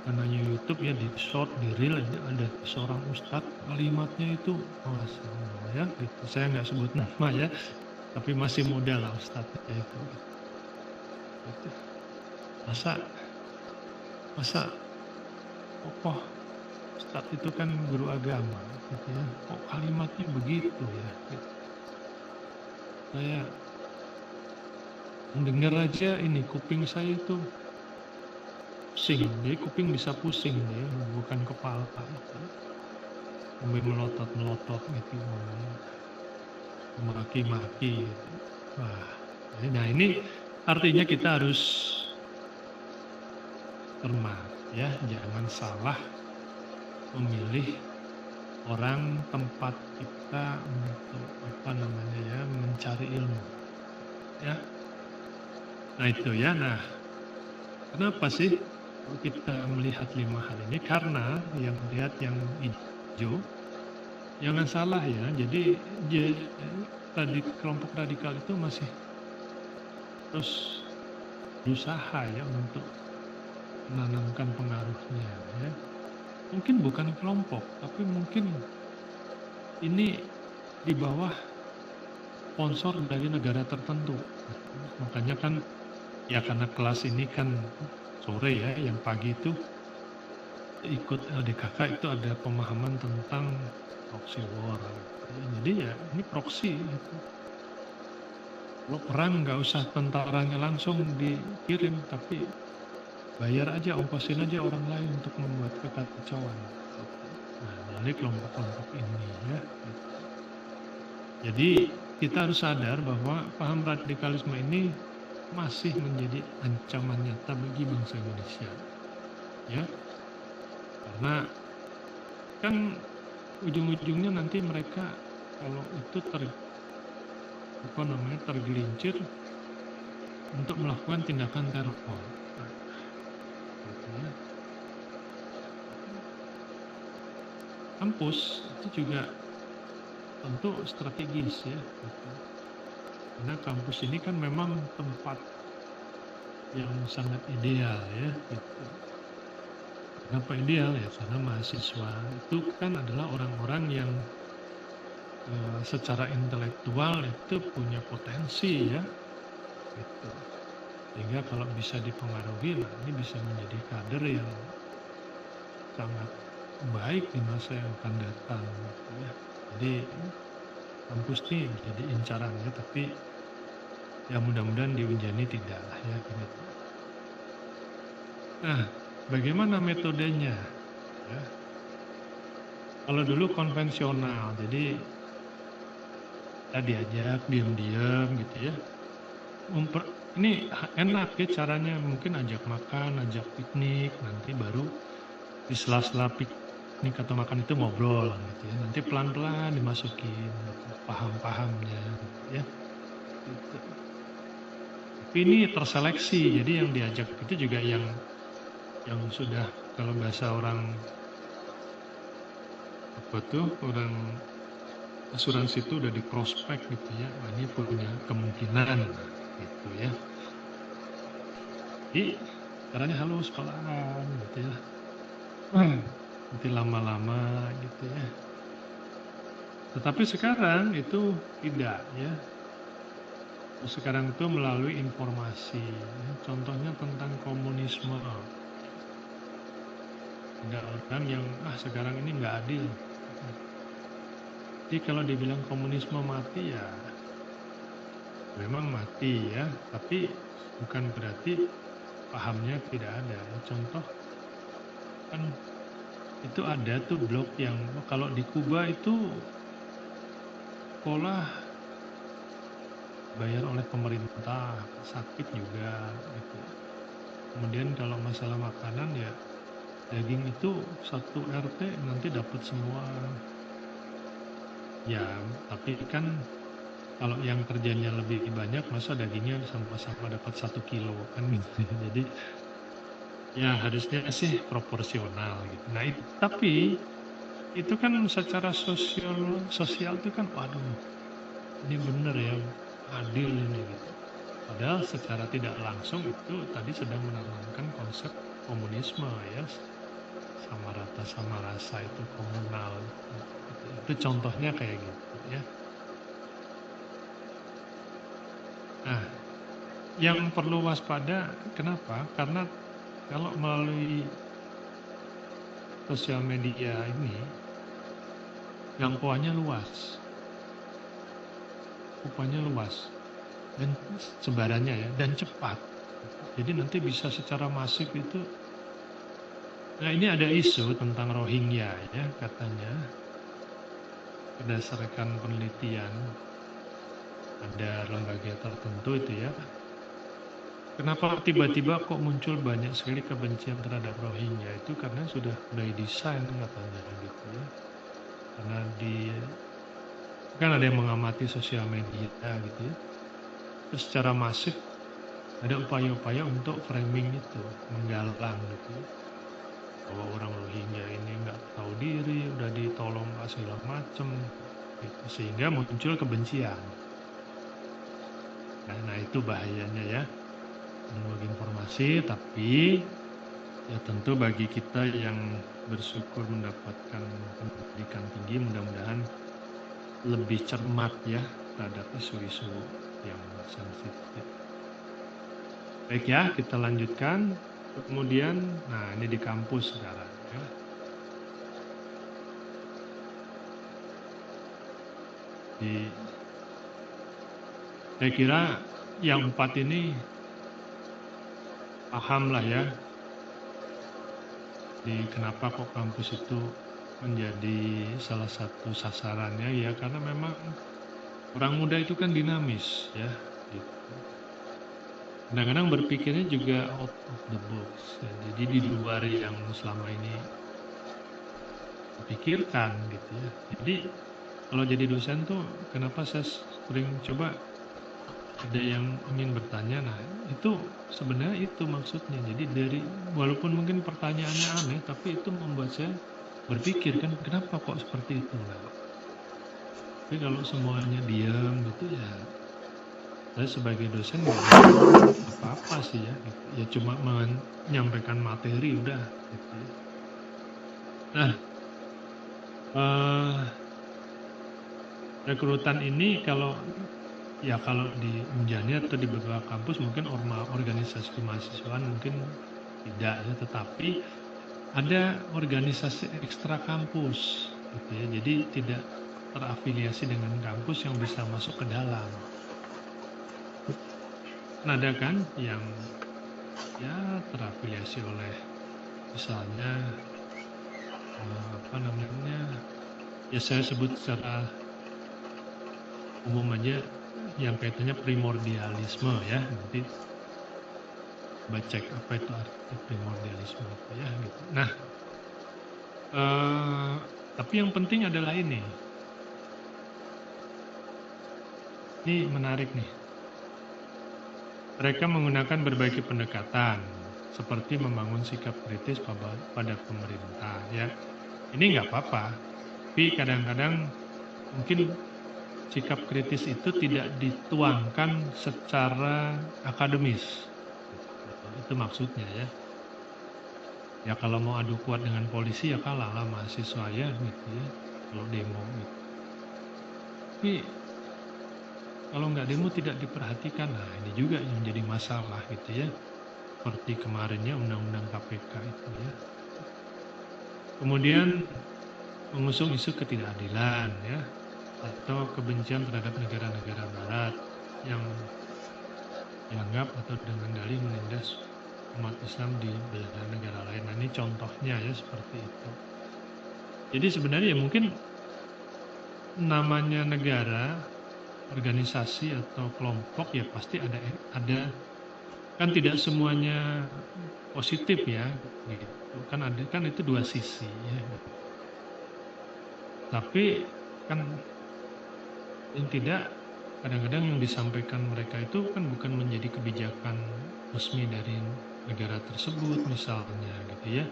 [SPEAKER 1] namanya YouTube ya, di short, di reel ada seorang ustadz, kalimatnya itu masya Allah ya gitu. Saya nggak sebut nama ya, tapi masih muda lah ustadznya itu. Gitu. Masa kokoh ustadz itu kan guru agama gitu ya, kok kalimatnya begitu ya gitu. Saya mendengar aja ini kuping saya itu pusing, jadi kuping bisa pusing ya, bukan kepala gitu. Sampai melotot gitu, maki-maki gitu. Wah, nah ini artinya kita harus cermat ya, jangan salah memilih orang tempat kita untuk mencari ilmu ya. Nah itu ya, nah kenapa sih kita melihat 5 hal ini? Karena yang lihat yang hijau, jangan salah ya, jadi tadi kelompok radikal itu masih terus berusaha ya untuk menanamkan pengaruhnya ya. Mungkin bukan kelompok, tapi mungkin ini di bawah sponsor dari negara tertentu. Makanya kan ya karena kelas ini kan sore ya, yang pagi itu ikut LDKK itu ada pemahaman tentang proxy war. Jadi ya ini proxy gitu. Kalau perang nggak usah tentaranya langsung dikirim, tapi bayar aja, ongkosin aja orang lain untuk membuat kekacauan. Nah, melalui kelompok-kelompok ini ya. Jadi kita harus sadar bahwa paham radikalisme ini masih menjadi ancaman nyata bagi bangsa Indonesia. Ya, karena kan ujung-ujungnya nanti mereka kalau itu tergelincir untuk melakukan tindakan teror. Nah, gitu ya. Kampus itu juga tentu strategis ya. Gitu. Karena kampus ini kan memang tempat yang sangat ideal ya. Gitu. Kenapa ideal ya? Karena mahasiswa itu kan adalah orang-orang yang secara intelektual itu punya potensi ya. Gitu. Sehingga kalau bisa dipengaruhi, nah ini bisa menjadi kader yang sangat baik di masa yang akan datang. Gitu ya. Jadi kampus ini jadi incarannya, tapi ya mudah-mudahan di Unjani tidak lah ya. Gitu. Nah, bagaimana metodenya? Ya. Kalau dulu konvensional, jadi kita diajak diam-diam gitu ya. Ini enak ya caranya, mungkin ajak makan, ajak piknik, nanti baru di sela-sela piknik atau makan itu ngobrol gitu ya. Nanti pelan-pelan dimasukin paham-pahamnya ya. Gitu. Tapi ini terseleksi, jadi yang diajak itu juga yang sudah, kalau bahasa orang apa tuh, orang asuransi itu udah di prospek gitu ya. Nah, ini punya kemungkinan gitu ya. Jadi caranya halus pelan gitu ya. Nanti lama-lama gitu ya. Tetapi sekarang itu tidak ya. Sekarang itu melalui informasi. Ya. Contohnya tentang komunisme. Ada orang yang sekarang ini nggak adil. Jadi kalau dibilang komunisme mati ya memang mati ya. Tapi bukan berarti pahamnya tidak ada. Contoh kan itu ada tuh blok yang kalau di Kuba itu sekolah bayar oleh pemerintah, sakit juga gitu. Kemudian kalau masalah makanan ya daging itu satu RT nanti dapat semua. Ya, tapi kan kalau yang kerjanya lebih banyak masa dagingnya sama-sama dapat 1 kilo kan gitu. Jadi ya harusnya sih proporsional gitu. Nah, tapi itu kan secara sosial itu kan waduh ini bener ya, adil ini gitu. Padahal secara tidak langsung itu tadi sedang menanamkan konsep komunisme ya, sama rata sama rasa itu komunal. Itu contohnya kayak gitu ya. Nah, yang perlu waspada kenapa? Karena kalau melalui sosial media ini jangkauannya luas. Rupanya luas dan sebarannya ya, dan cepat. Jadi nanti bisa secara masif itu. Nah, ini ada isu tentang Rohingya ya, katanya berdasarkan penelitian ada lembaga tertentu itu ya. Kenapa tiba-tiba kok muncul banyak sekali kebencian terhadap Rohingya? Itu karena sudah by design katanya gitu ya. Karena kan ada yang mengamati sosial media gitu ya. Terus secara masif ada upaya-upaya untuk framing itu, menggalang gitu, bahwa orang Rohingya ini nggak tahu diri, udah ditolong nggak segala macem, gitu. Sehingga muncul kebencian. Nah itu bahayanya ya, berbagi informasi, tapi ya tentu bagi kita yang bersyukur mendapatkan pendidikan tinggi, mudah-mudahan lebih cermat ya terhadap isu-isu yang sensitif. Baik ya, kita lanjutkan. Kemudian, nah ini di kampus sekarang ya. Saya kira yang 4 ini paham lah ya, di kenapa kok kampus itu menjadi salah satu sasarannya ya, karena memang orang muda itu kan dinamis ya, gitu. Kadang-kadang berpikirnya juga out of the box ya, jadi di luar yang selama ini pikirkan gitu ya. Jadi kalau jadi dosen tuh kenapa saya sering coba ada yang ingin bertanya, nah itu sebenarnya itu maksudnya. Jadi dari walaupun mungkin pertanyaannya aneh, tapi itu membuat saya berpikir kan kenapa kok seperti itu. Nah, tapi kalau semuanya diam gitu ya, saya sebagai dosen nggak bisa apa-apa sih ya, gitu. Ya cuma menyampaikan materi udah. Gitu ya. Nah, rekrutan ini kalau di Unjani atau di beberapa kampus mungkin organisasi kemahasiswaan mungkin tidak ya, tetapi ada organisasi ekstra kampus gitu ya, jadi tidak terafiliasi dengan kampus yang bisa masuk ke dalam. Ada kan yang ya terafiliasi oleh misalnya apa namanya, ya saya sebut secara umum aja yang kaitannya primordialisme ya, nanti baca apa itu arti primordialisme apa ya gitu. Nah, tapi yang penting adalah ini menarik nih. Mereka menggunakan berbagai pendekatan seperti membangun sikap kritis pada pemerintah ya. Ini nggak apa-apa, tapi kadang-kadang mungkin sikap kritis itu tidak dituangkan secara akademis. Itu maksudnya ya. Ya kalau mau adu kuat dengan polisi ya kalah lah mahasiswa ya gitu ya, kalau demo gitu. Tapi kalau nggak demo tidak diperhatikan, nah ini juga yang jadi masalah gitu ya. Seperti kemarinnya undang-undang KPK itu ya. Kemudian mengusung isu ketidakadilan ya, atau kebencian terhadap negara-negara barat yang dianggap atau dengan dalih menindas umat Islam di negara lain. Nah ini contohnya ya seperti itu. Jadi sebenarnya ya mungkin namanya negara, organisasi atau kelompok ya pasti ada kan tidak semuanya positif ya gitu. Kan itu dua sisi ya. Tapi kan yang tidak, kadang-kadang yang disampaikan mereka itu kan bukan menjadi kebijakan resmi dari negara tersebut misalnya gitu ya.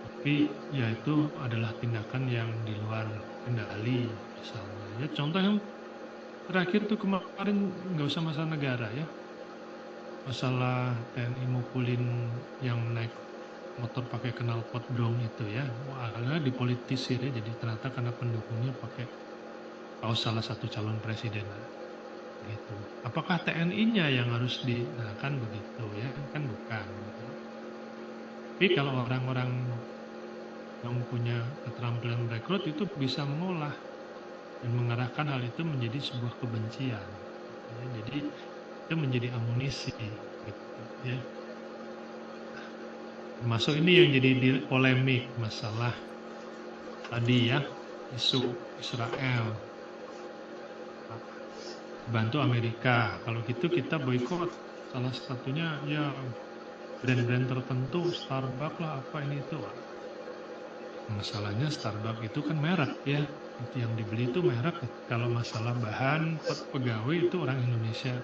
[SPEAKER 1] Tapi ya itu adalah tindakan yang di luar kendali misalnya. Ya contoh yang terakhir tuh kemarin nggak usah masalah negara ya. Masalah TNI mukulin yang naik motor pakai knalpot dong itu ya. Wah, karena dipolitisir ya, jadi ternyata karena pendukungnya pakai kaos salah satu calon presiden gitu. Apakah TNI-nya yang harus nah kan begitu ya, kan bukan. Tapi kalau orang-orang yang punya keterampilan merekrut itu bisa mengolah dan mengarahkan hal itu menjadi sebuah kebencian. Ya, jadi itu menjadi amunisi gitu, ya. Termasuk ini yang jadi polemik masalah tadi ya, isu Israel bantu Amerika. Kalau gitu kita boikot salah satunya ya brand-brand tertentu, Starbucks lah apa ini itu. Masalahnya Starbucks itu kan merek ya, itu yang dibeli itu merek. Kalau masalah bahan pegawai itu orang Indonesia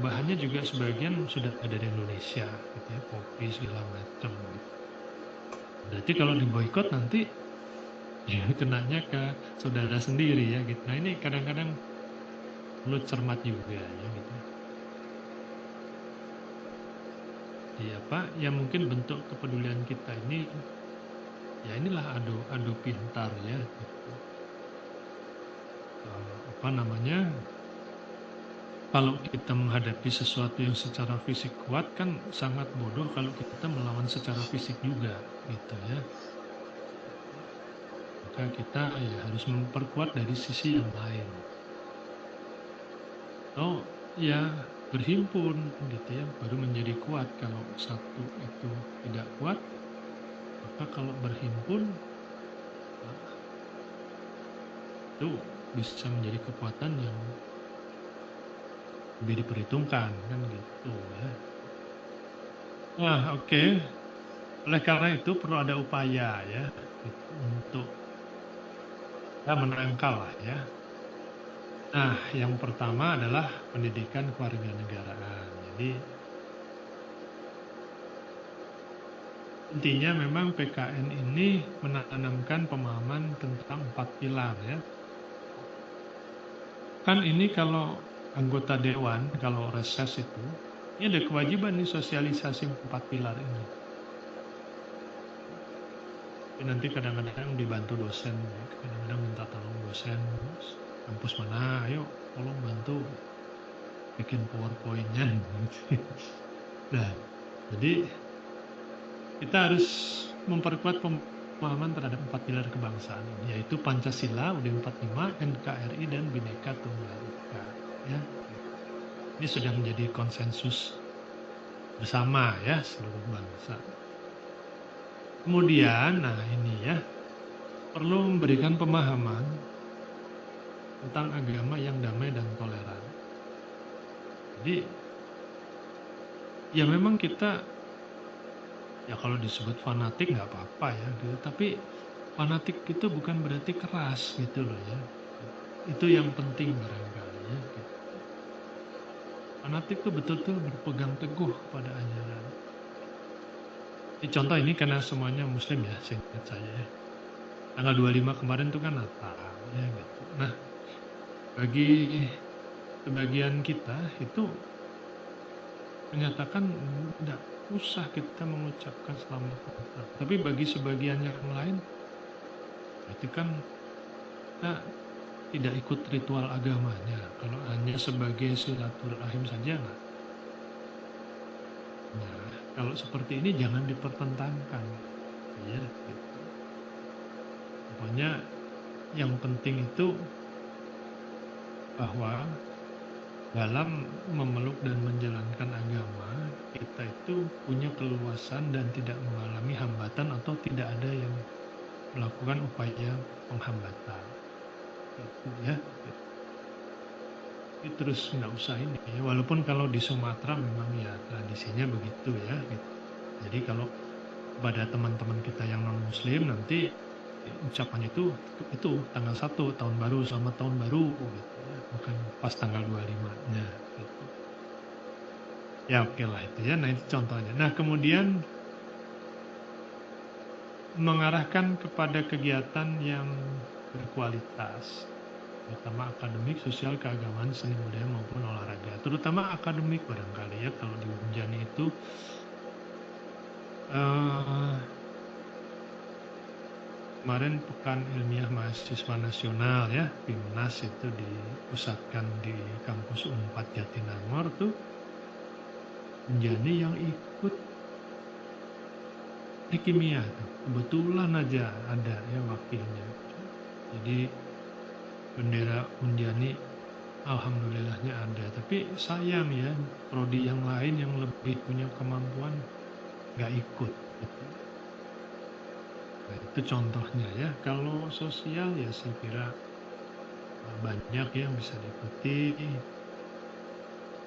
[SPEAKER 1] bahannya juga sebagian sudah ada di Indonesia, gitu ya, kopi segala macam. Berarti kalau diboikot nanti ya kenanya ke saudara sendiri ya gitu. Nah ini kadang-kadang perlu cermat juga ya gitu. Di apa ya mungkin bentuk kepedulian kita ini ya inilah adu pintar ya gitu. Apa namanya, kalau kita menghadapi sesuatu yang secara fisik kuat kan sangat bodoh kalau kita melawan secara fisik juga gitu ya. Maka kita ya harus memperkuat dari sisi yang lain. Oh ya berhimpun gitu ya baru menjadi kuat. Kalau satu itu tidak kuat, maka kalau berhimpun itu bisa menjadi kekuatan yang lebih diperhitungkan kan gitu ya. Nah oke. Oleh karena itu perlu ada upaya ya gitu, untuk ya menangkal lah ya. Nah yang pertama adalah pendidikan kewarganegaraan. Jadi intinya memang PKN ini menanamkan pemahaman tentang 4 pilar ya. Kan ini kalau anggota dewan, kalau reses itu, ini ada kewajiban nih sosialisasi 4 pilar ini. Tapi nanti kadang-kadang dibantu dosen, kadang-kadang minta tolong dosen, kampus mana, ayo tolong bantu bikin PowerPoint-nya. Nah, jadi kita harus memperkuat pemahaman terhadap 4 pilar kebangsaan, yaitu Pancasila, UUD 45, NKRI, dan Bhinneka Tunggal Ika. Ya. Ini sudah menjadi konsensus bersama ya seluruh bangsa. Kemudian, nah ini ya, perlu memberikan pemahaman tentang agama yang damai dan toleran. Jadi, ya memang kita, ya kalau disebut fanatik nggak apa-apa ya, gitu. Tapi fanatik itu bukan berarti keras gitu loh ya. Itu yang penting barangkali ya. Gitu. Fanatik itu betul-betul berpegang teguh pada ajaran. Ini contoh ini karena semuanya muslim ya, seingat saya ya. Tanggal 25 kemarin itu kan Natal ya gitu. Nah, bagi sebagian kita itu menyatakan tidak usah kita mengucapkan selamat Natal. Tapi bagi sebagian yang lain itu kan kita tidak ikut ritual agamanya. Kalau hanya sebagai silaturahim saja nggak. Nah, kalau seperti ini jangan dipertentangkan. Ya, gitu. Pokoknya yang penting itu bahwa dalam memeluk dan menjalankan agama, kita itu punya keluasan dan tidak mengalami hambatan atau tidak ada yang melakukan upaya penghambatan. Gitu ya. Jadi terus nggak usah ini ya. Walaupun kalau di Sumatera memang ya tradisinya begitu ya. Gitu. Jadi kalau pada teman-teman kita yang non Muslim nanti ucapannya itu tanggal 1 tahun baru, selamat tahun baru gitu ya. Bukan pas tanggal 25-nya gitu. Ya oke lah itu ya. Nah itu contohnya. Nah kemudian mengarahkan kepada kegiatan yang berkualitas, terutama akademik, sosial, keagamaan, seni budaya maupun olahraga. Terutama akademik barangkali ya kalau di Unjani itu kemarin Pekan Ilmiah Mahasiswa Nasional ya, PIMNAS itu dipusatkan di kampus Unpad Jatinangor tuh. Unjani yang ikut di kimia tuh. Kebetulan aja ada ya wakilnya. Jadi bendera Unjani alhamdulillahnya ada. Tapi sayang ya, prodi yang lain yang lebih punya kemampuan nggak ikut. Gitu. Nah, itu contohnya ya. Kalau sosial ya saya kira banyak yang bisa diikuti.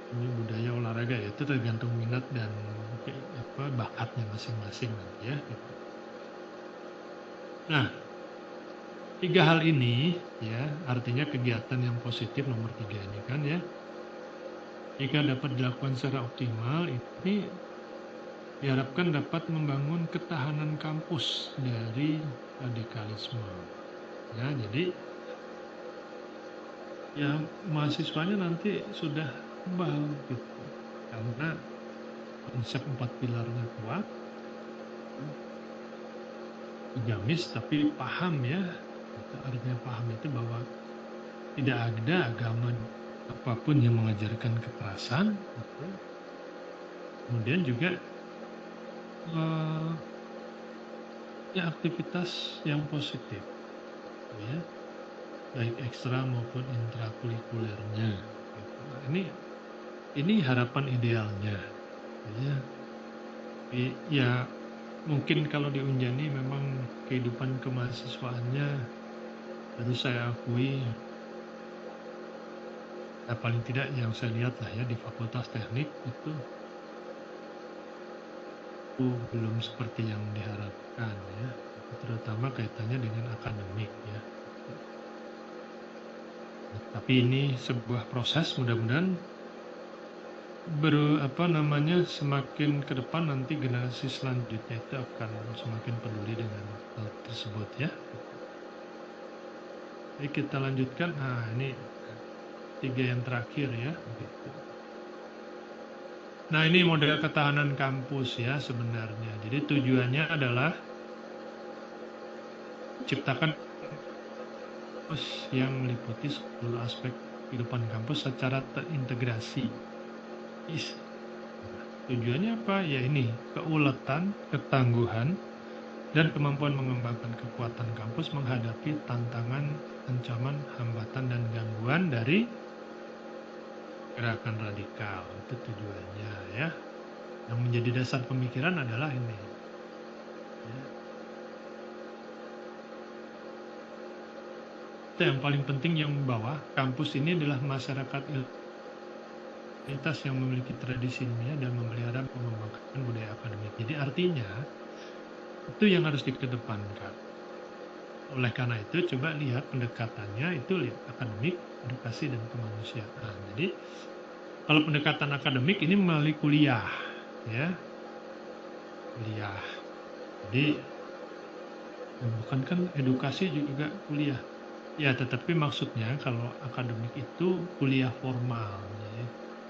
[SPEAKER 1] Ini budaya olahraga ya, itu tergantung minat dan bakatnya masing-masing nanti ya. Gitu. Nah, 3 hal ini ya artinya kegiatan yang positif nomor 3 ini kan ya. Jika dapat dilakukan secara optimal, ini diharapkan dapat membangun ketahanan kampus dari radikalisme. Ya, jadi ya mahasiswanya nanti sudah kebal gitu. Karena konsep 4 pilarnya kuat, agamis tapi paham ya. Itu artinya paham itu bahwa tidak ada agama apapun yang mengajarkan kekerasan. Gitu. Kemudian juga ya aktivitas yang positif, ya, baik ekstra maupun intrakurikulernya. Gitu. Nah, ini harapan idealnya, ya. Ya mungkin kalau di Unjani memang kehidupan kemahasiswaannya harus saya akui, ya paling tidak yang saya lihat lah ya di Fakultas Teknik itu belum seperti yang diharapkan ya, terutama kaitannya dengan akademik ya. Tapi ini sebuah proses, mudah-mudahan semakin ke depan nanti generasi selanjutnya itu akan semakin peduli dengan hal tersebut ya. Jadi kita lanjutkan. Nah, ini 3 yang terakhir ya. Gitu. Nah, ini model ketahanan kampus ya sebenarnya. Jadi tujuannya adalah ciptakan kampus yang meliputi seluruh aspek kehidupan kampus secara terintegrasi. Tujuannya apa? Ya ini, keuletan, ketangguhan, dan kemampuan mengembangkan kekuatan kampus menghadapi tantangan, ancaman, hambatan, dan gangguan dari gerakan radikal. Itu tujuannya ya. Yang menjadi dasar pemikiran adalah ini. Ya. Itu yang paling penting yang bawah, kampus ini adalah masyarakat yang memiliki tradisi ilmiah dan memelihara mengembangkan budaya akademik. Jadi artinya itu yang harus dikedepankan. Oleh karena itu coba lihat pendekatannya itu lihat akademik, edukasi, dan kemanusiaan. Jadi kalau pendekatan akademik ini melalui kuliah ya. Kuliah. Jadi bukan kan edukasi juga kuliah. Ya, tetapi maksudnya kalau akademik itu kuliah formal ya.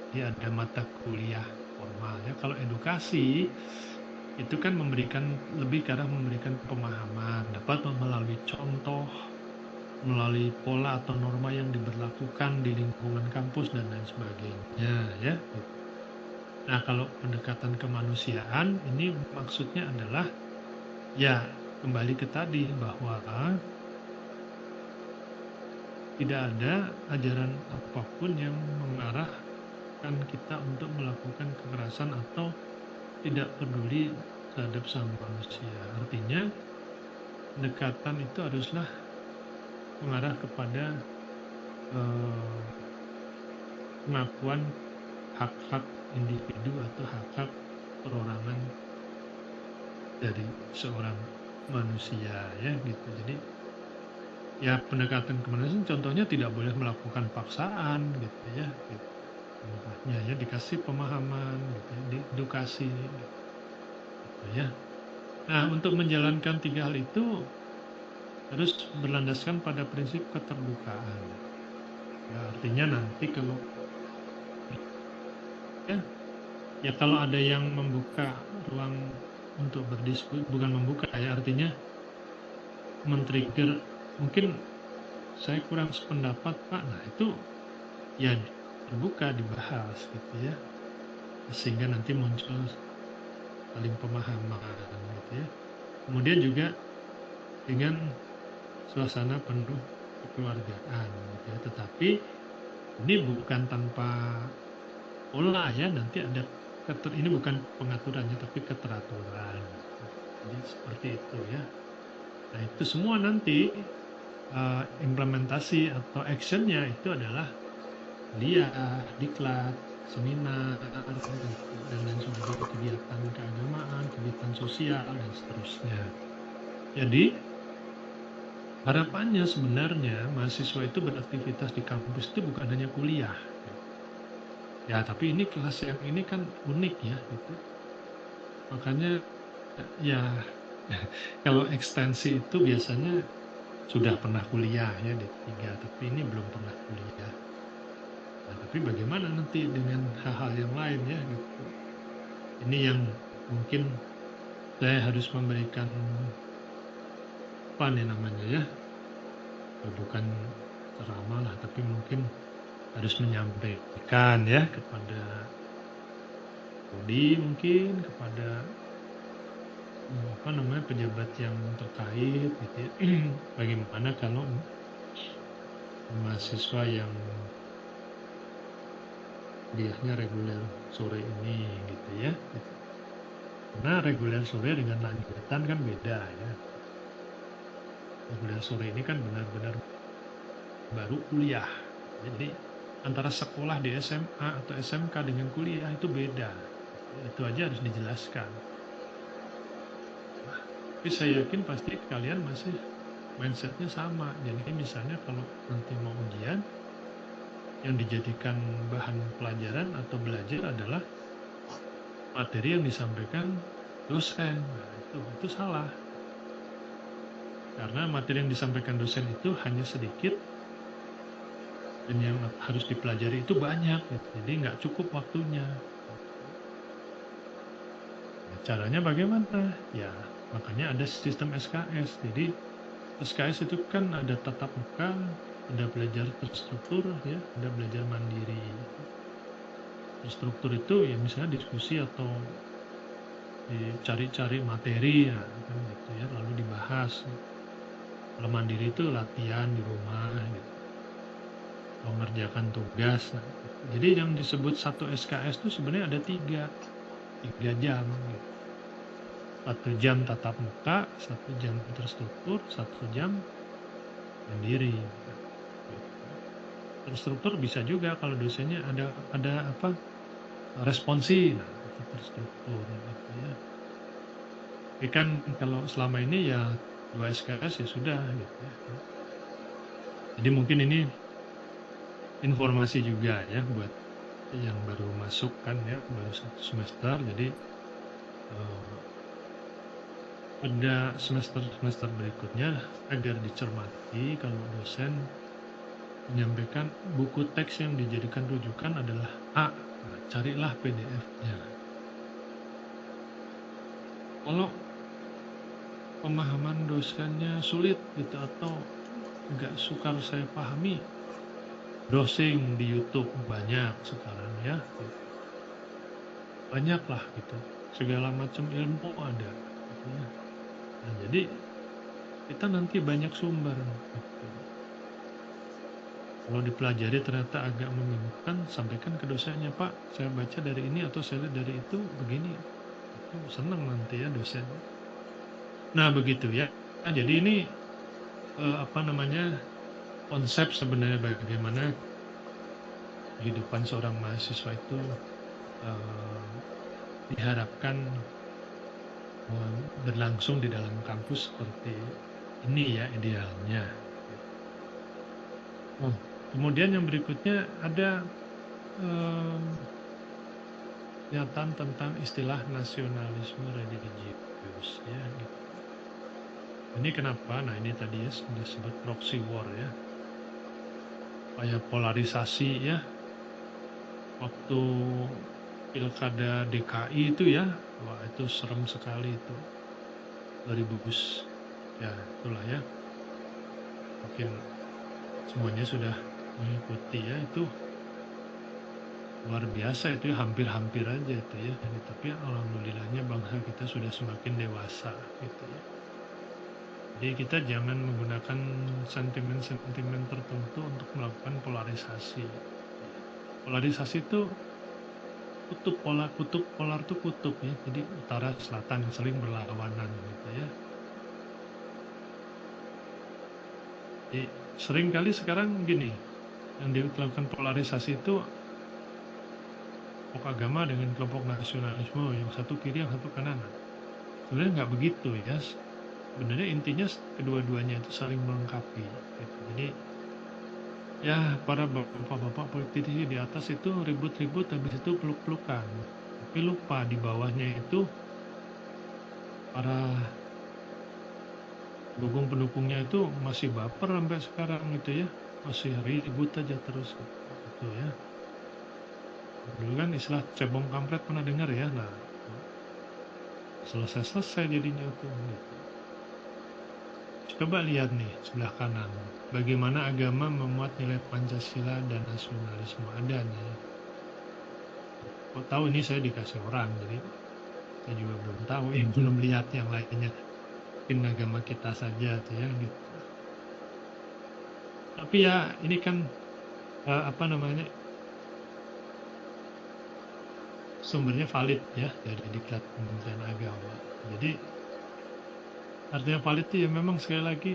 [SPEAKER 1] Jadi ada mata kuliah formal ya. Kalau edukasi itu kan lebih ke arah memberikan pemahaman, dapat melalui contoh, melalui pola atau norma yang diberlakukan di lingkungan kampus dan lain sebagainya ya. Nah, kalau pendekatan kemanusiaan ini maksudnya adalah ya kembali ke tadi bahwa tidak ada ajaran apapun yang mengarahkan kita untuk melakukan kekerasan atau tidak peduli terhadap sama manusia. Artinya pendekatan itu haruslah mengarah kepada pengakuan hak-hak individu atau hak-hak perorangan dari seorang manusia ya gitu. Jadi ya pendekatan kemanusiaan contohnya tidak boleh melakukan paksaan gitu ya. Gitu. Ya dikasih pemahaman gitu ya, diedukasi gitu ya. Nah, untuk menjalankan 3 hal itu harus berlandaskan pada prinsip keterbukaan. Ya, artinya nanti kalau ya kalau ada yang membuka ruang untuk berdiskusi, bukan membuka ya, artinya men-trigger mungkin saya kurang sependapat Pak, nah itu ya terbuka dibahas gitu ya, sehingga nanti muncul saling pemahaman gitu ya. Kemudian juga dengan suasana penuh kekeluargaan gitu ya, tetapi ini bukan tanpa pola ya, nanti ada ini bukan pengaturannya tapi keteraturan. Jadi seperti itu ya. Nah itu semua nanti implementasi atau actionnya itu adalah kuliah, diklat, seminar, dan lain sebagainya, kegiatan keagamaan, kegiatan sosial, dan seterusnya. Jadi harapannya sebenarnya mahasiswa itu beraktivitas di kampus itu bukan hanya kuliah. Ya, tapi ini kelas yang ini kan unik ya, gitu. Makanya ya kalau ekstensi itu biasanya sudah pernah kuliah ya D3, tapi ini belum pernah kuliah. Nah, tapi bagaimana nanti dengan hal-hal yang lain ya gitu. Ini yang mungkin saya harus memberikan apa nih namanya ya, bukan ceramah lah, tapi mungkin harus menyampaikan ya kepada prodi, mungkin kepada apa namanya pejabat yang terkait gitu ya. Bagaimana kalau mahasiswa yang kuliahnya reguler sore ini gitu ya. Karena reguler sore dengan lanjutan kan beda ya. Reguler sore ini kan benar-benar baru kuliah. Jadi antara sekolah di SMA atau SMK dengan kuliah itu beda. Itu aja harus dijelaskan. Tapi saya yakin pasti kalian masih mindsetnya sama. Jadi misalnya kalau nanti mau ujian, yang dijadikan bahan pelajaran atau belajar adalah materi yang disampaikan dosen. Nah, itu salah. Karena materi yang disampaikan dosen itu hanya sedikit dan yang harus dipelajari itu banyak. Jadi nggak cukup waktunya. Nah, caranya bagaimana? Ya, makanya ada sistem SKS. Jadi SKS itu kan ada tatap muka, ada belajar terstruktur, ya, ada belajar mandiri. Terstruktur itu ya misalnya diskusi atau dicari-cari materi ya, kan gitu ya, lalu dibahas. Kalau mandiri itu latihan di rumah, gitu. Mengerjakan tugas. Nah, jadi yang disebut satu SKS itu sebenarnya ada tiga jam. Gitu. 1 jam tatap muka, 1 jam terstruktur, 1 jam mandiri. Terstruktur bisa juga kalau dosennya ada apa responsi, nah, itu terstruktur gitu ya. Tapi kan kalau selama ini ya 2 SKS ya sudah gitu ya. Jadi mungkin ini informasi juga ya buat yang baru masuk kan ya, baru 1 semester. Jadi pada semester-semester berikutnya agar dicermati kalau dosen menyampaikan buku teks yang dijadikan rujukan adalah A. Nah, carilah PDF-nya. Kalau pemahaman dosennya sulit gitu atau nggak sukar saya pahami, browsing di YouTube banyak sekarang ya, banyak lah gitu, segala macam ilmu ada gitu ya. Nah, jadi kita nanti banyak sumber gitu. Kalau dipelajari ternyata agak membingungkan, sampaikan ke dosennya, Pak, saya baca dari ini atau saya lihat dari itu begini. Itu senang nanti ya dosen. Nah begitu ya. Nah, jadi ini apa namanya konsep sebenarnya bagaimana kehidupan seorang mahasiswa itu diharapkan berlangsung di dalam kampus seperti ini ya idealnya. Kemudian yang berikutnya ada pernyataan tentang istilah nasionalisme religius ya. Gitu. Ini kenapa? Nah ini tadi ya disebut proxy war ya. Kayak polarisasi ya. Waktu pilkada DKI itu ya, wah itu serem sekali itu. 2000 ya itulah ya. Mungkin semuanya sudah mengikuti ya, itu luar biasa itu ya, hampir-hampir aja itu ya. Tapi alhamdulillahnya bangsa kita sudah semakin dewasa gitu ya. Jadi kita jangan menggunakan sentimen-sentimen tertentu untuk melakukan polarisasi. Polarisasi itu kutub polar itu kutub ya. Jadi utara selatan saling berlawanan gitu ya. Jadi sering kali sekarang gini, yang dilakukan polarisasi itu kelompok agama dengan kelompok nasionalisme, yang satu kiri, yang satu kanan. Sebenarnya nggak begitu ya. Sebenarnya intinya kedua-duanya itu saling melengkapi. Gitu. Jadi Ya, para bapak-bapak politisi di atas itu ribut-ribut, habis itu peluk-pelukan. Tapi lupa di bawahnya itu para pendukung-pendukungnya itu masih baper sampai sekarang gitu ya. Masih ribut aja terus gitu ya. Dulu kan istilah cebong kampret pernah dengar ya. Nah, selesai-selesai jadinya tuh gitu. Coba lihat nih sebelah kanan. Bagaimana agama memuat nilai Pancasila dan nasionalisme ada nih. Kok tahu ini saya dikasih orang, jadi saya juga belum tahu, belum lihat yang lainnya. Mungkin agama kita saja tuh ya gitu. Tapi ya ini kan apa namanya, sumbernya valid ya dari Diklat Kementerian Agama. Jadi artinya valid itu ya memang sekali lagi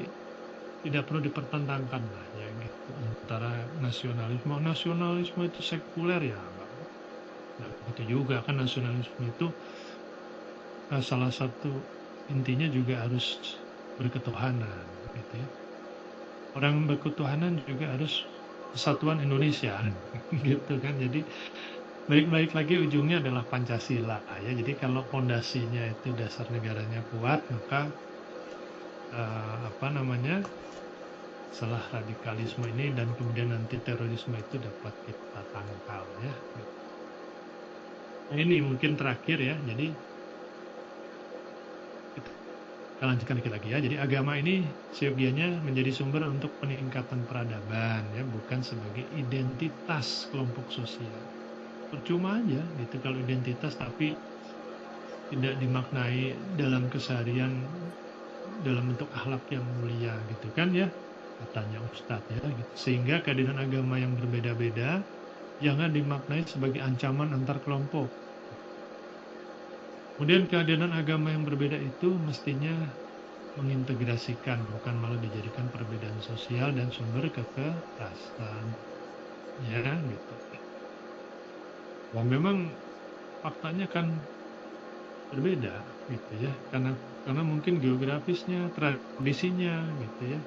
[SPEAKER 1] tidak perlu dipertentangkan lah ya gitu antara nasionalisme itu sekuler ya enggak begitu juga kan. Nasionalisme itu salah satu intinya juga harus berketuhanan gitu ya. Orang berketuhanan juga harus kesatuan Indonesia gitu kan. Jadi balik lagi ujungnya adalah Pancasila ya. Jadi kalau fondasinya itu dasar negaranya kuat, maka apa namanya, setelah radikalisme ini dan kemudian nanti terorisme itu dapat kita tangkal ya. Nah, ini mungkin terakhir ya. Jadi kita lanjutkan dikit lagi ya. Jadi agama ini seyogianya menjadi sumber untuk peningkatan peradaban ya, bukan sebagai identitas kelompok sosial. Percuma aja gitu kalau identitas tapi tidak dimaknai dalam keseharian dalam bentuk akhlak yang mulia gitu kan ya, katanya Ustadz ya gitu. Sehingga kehadiran agama yang berbeda-beda jangan dimaknai sebagai ancaman antar kelompok. Kemudian kehadiran agama yang berbeda itu mestinya mengintegrasikan, bukan malah dijadikan perbedaan sosial dan sumber kekerasan ya gitu. Wah memang faktanya kan berbeda gitu ya, karena mungkin geografisnya, tradisinya gitu ya.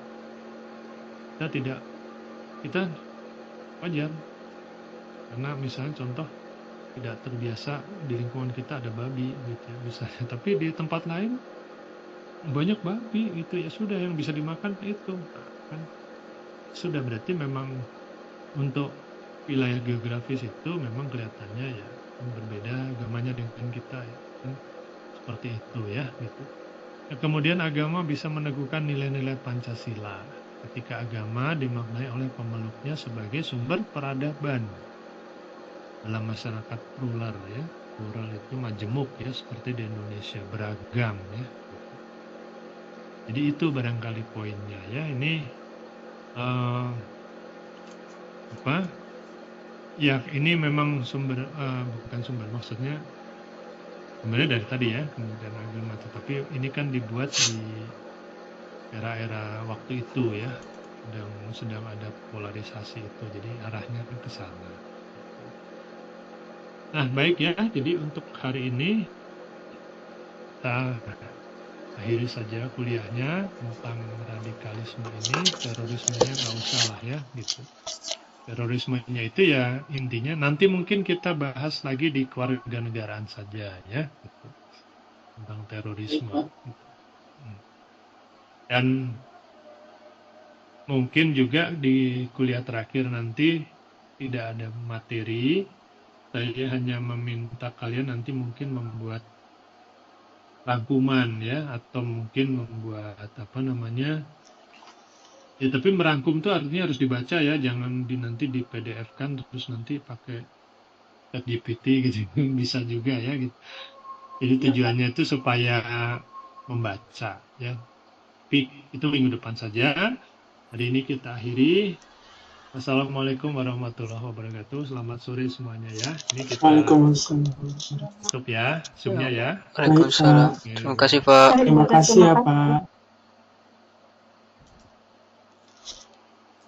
[SPEAKER 1] Kita wajar karena misalnya contoh tidak terbiasa di lingkungan kita ada babi gitu ya misalnya, tapi di tempat lain banyak babi gitu ya, sudah yang bisa dimakan itu kan sudah, berarti memang untuk wilayah geografis itu memang kelihatannya ya berbeda agamanya dengan kita ya kan? Seperti itu ya gitu. Nah, kemudian agama bisa meneguhkan nilai-nilai Pancasila ketika agama dimaknai oleh pemeluknya sebagai sumber peradaban dalam masyarakat plural ya. Plural itu majemuk ya, seperti di Indonesia, beragam ya. Jadi itu barangkali poinnya ya. Ini apa ya, ini memang sumber bukan sumber, maksudnya sebenarnya dari tadi ya kemudian agama, tetapi ini kan dibuat di era-era waktu itu ya, sedang ada polarisasi itu, jadi arahnya kan ke sana. Nah baik ya, jadi untuk hari ini kita akhiri saja kuliahnya tentang radikalisme ini. Terorismenya nggak usah lah ya gitu. Terorismenya itu ya intinya nanti mungkin kita bahas lagi di kewarganegaraan saja ya gitu, tentang terorisme gitu. Dan mungkin juga di kuliah terakhir nanti tidak ada materi, saya hanya meminta kalian nanti mungkin membuat rangkuman ya, atau mungkin membuat apa namanya ya, tapi merangkum tuh artinya harus dibaca ya, jangan nanti di PDF kan terus nanti pakai ChatGPT gitu bisa juga ya gitu. Jadi tujuannya itu supaya membaca ya. Tapi itu minggu depan saja. Hari ini kita akhiri. Assalamualaikum warahmatullahi wabarakatuh. Selamat sore semuanya ya. Ini kita tutup ya, Zoom-nya ya.
[SPEAKER 2] Waalaikumsalam. Terima kasih Pak.
[SPEAKER 3] Terima kasih ya Pak.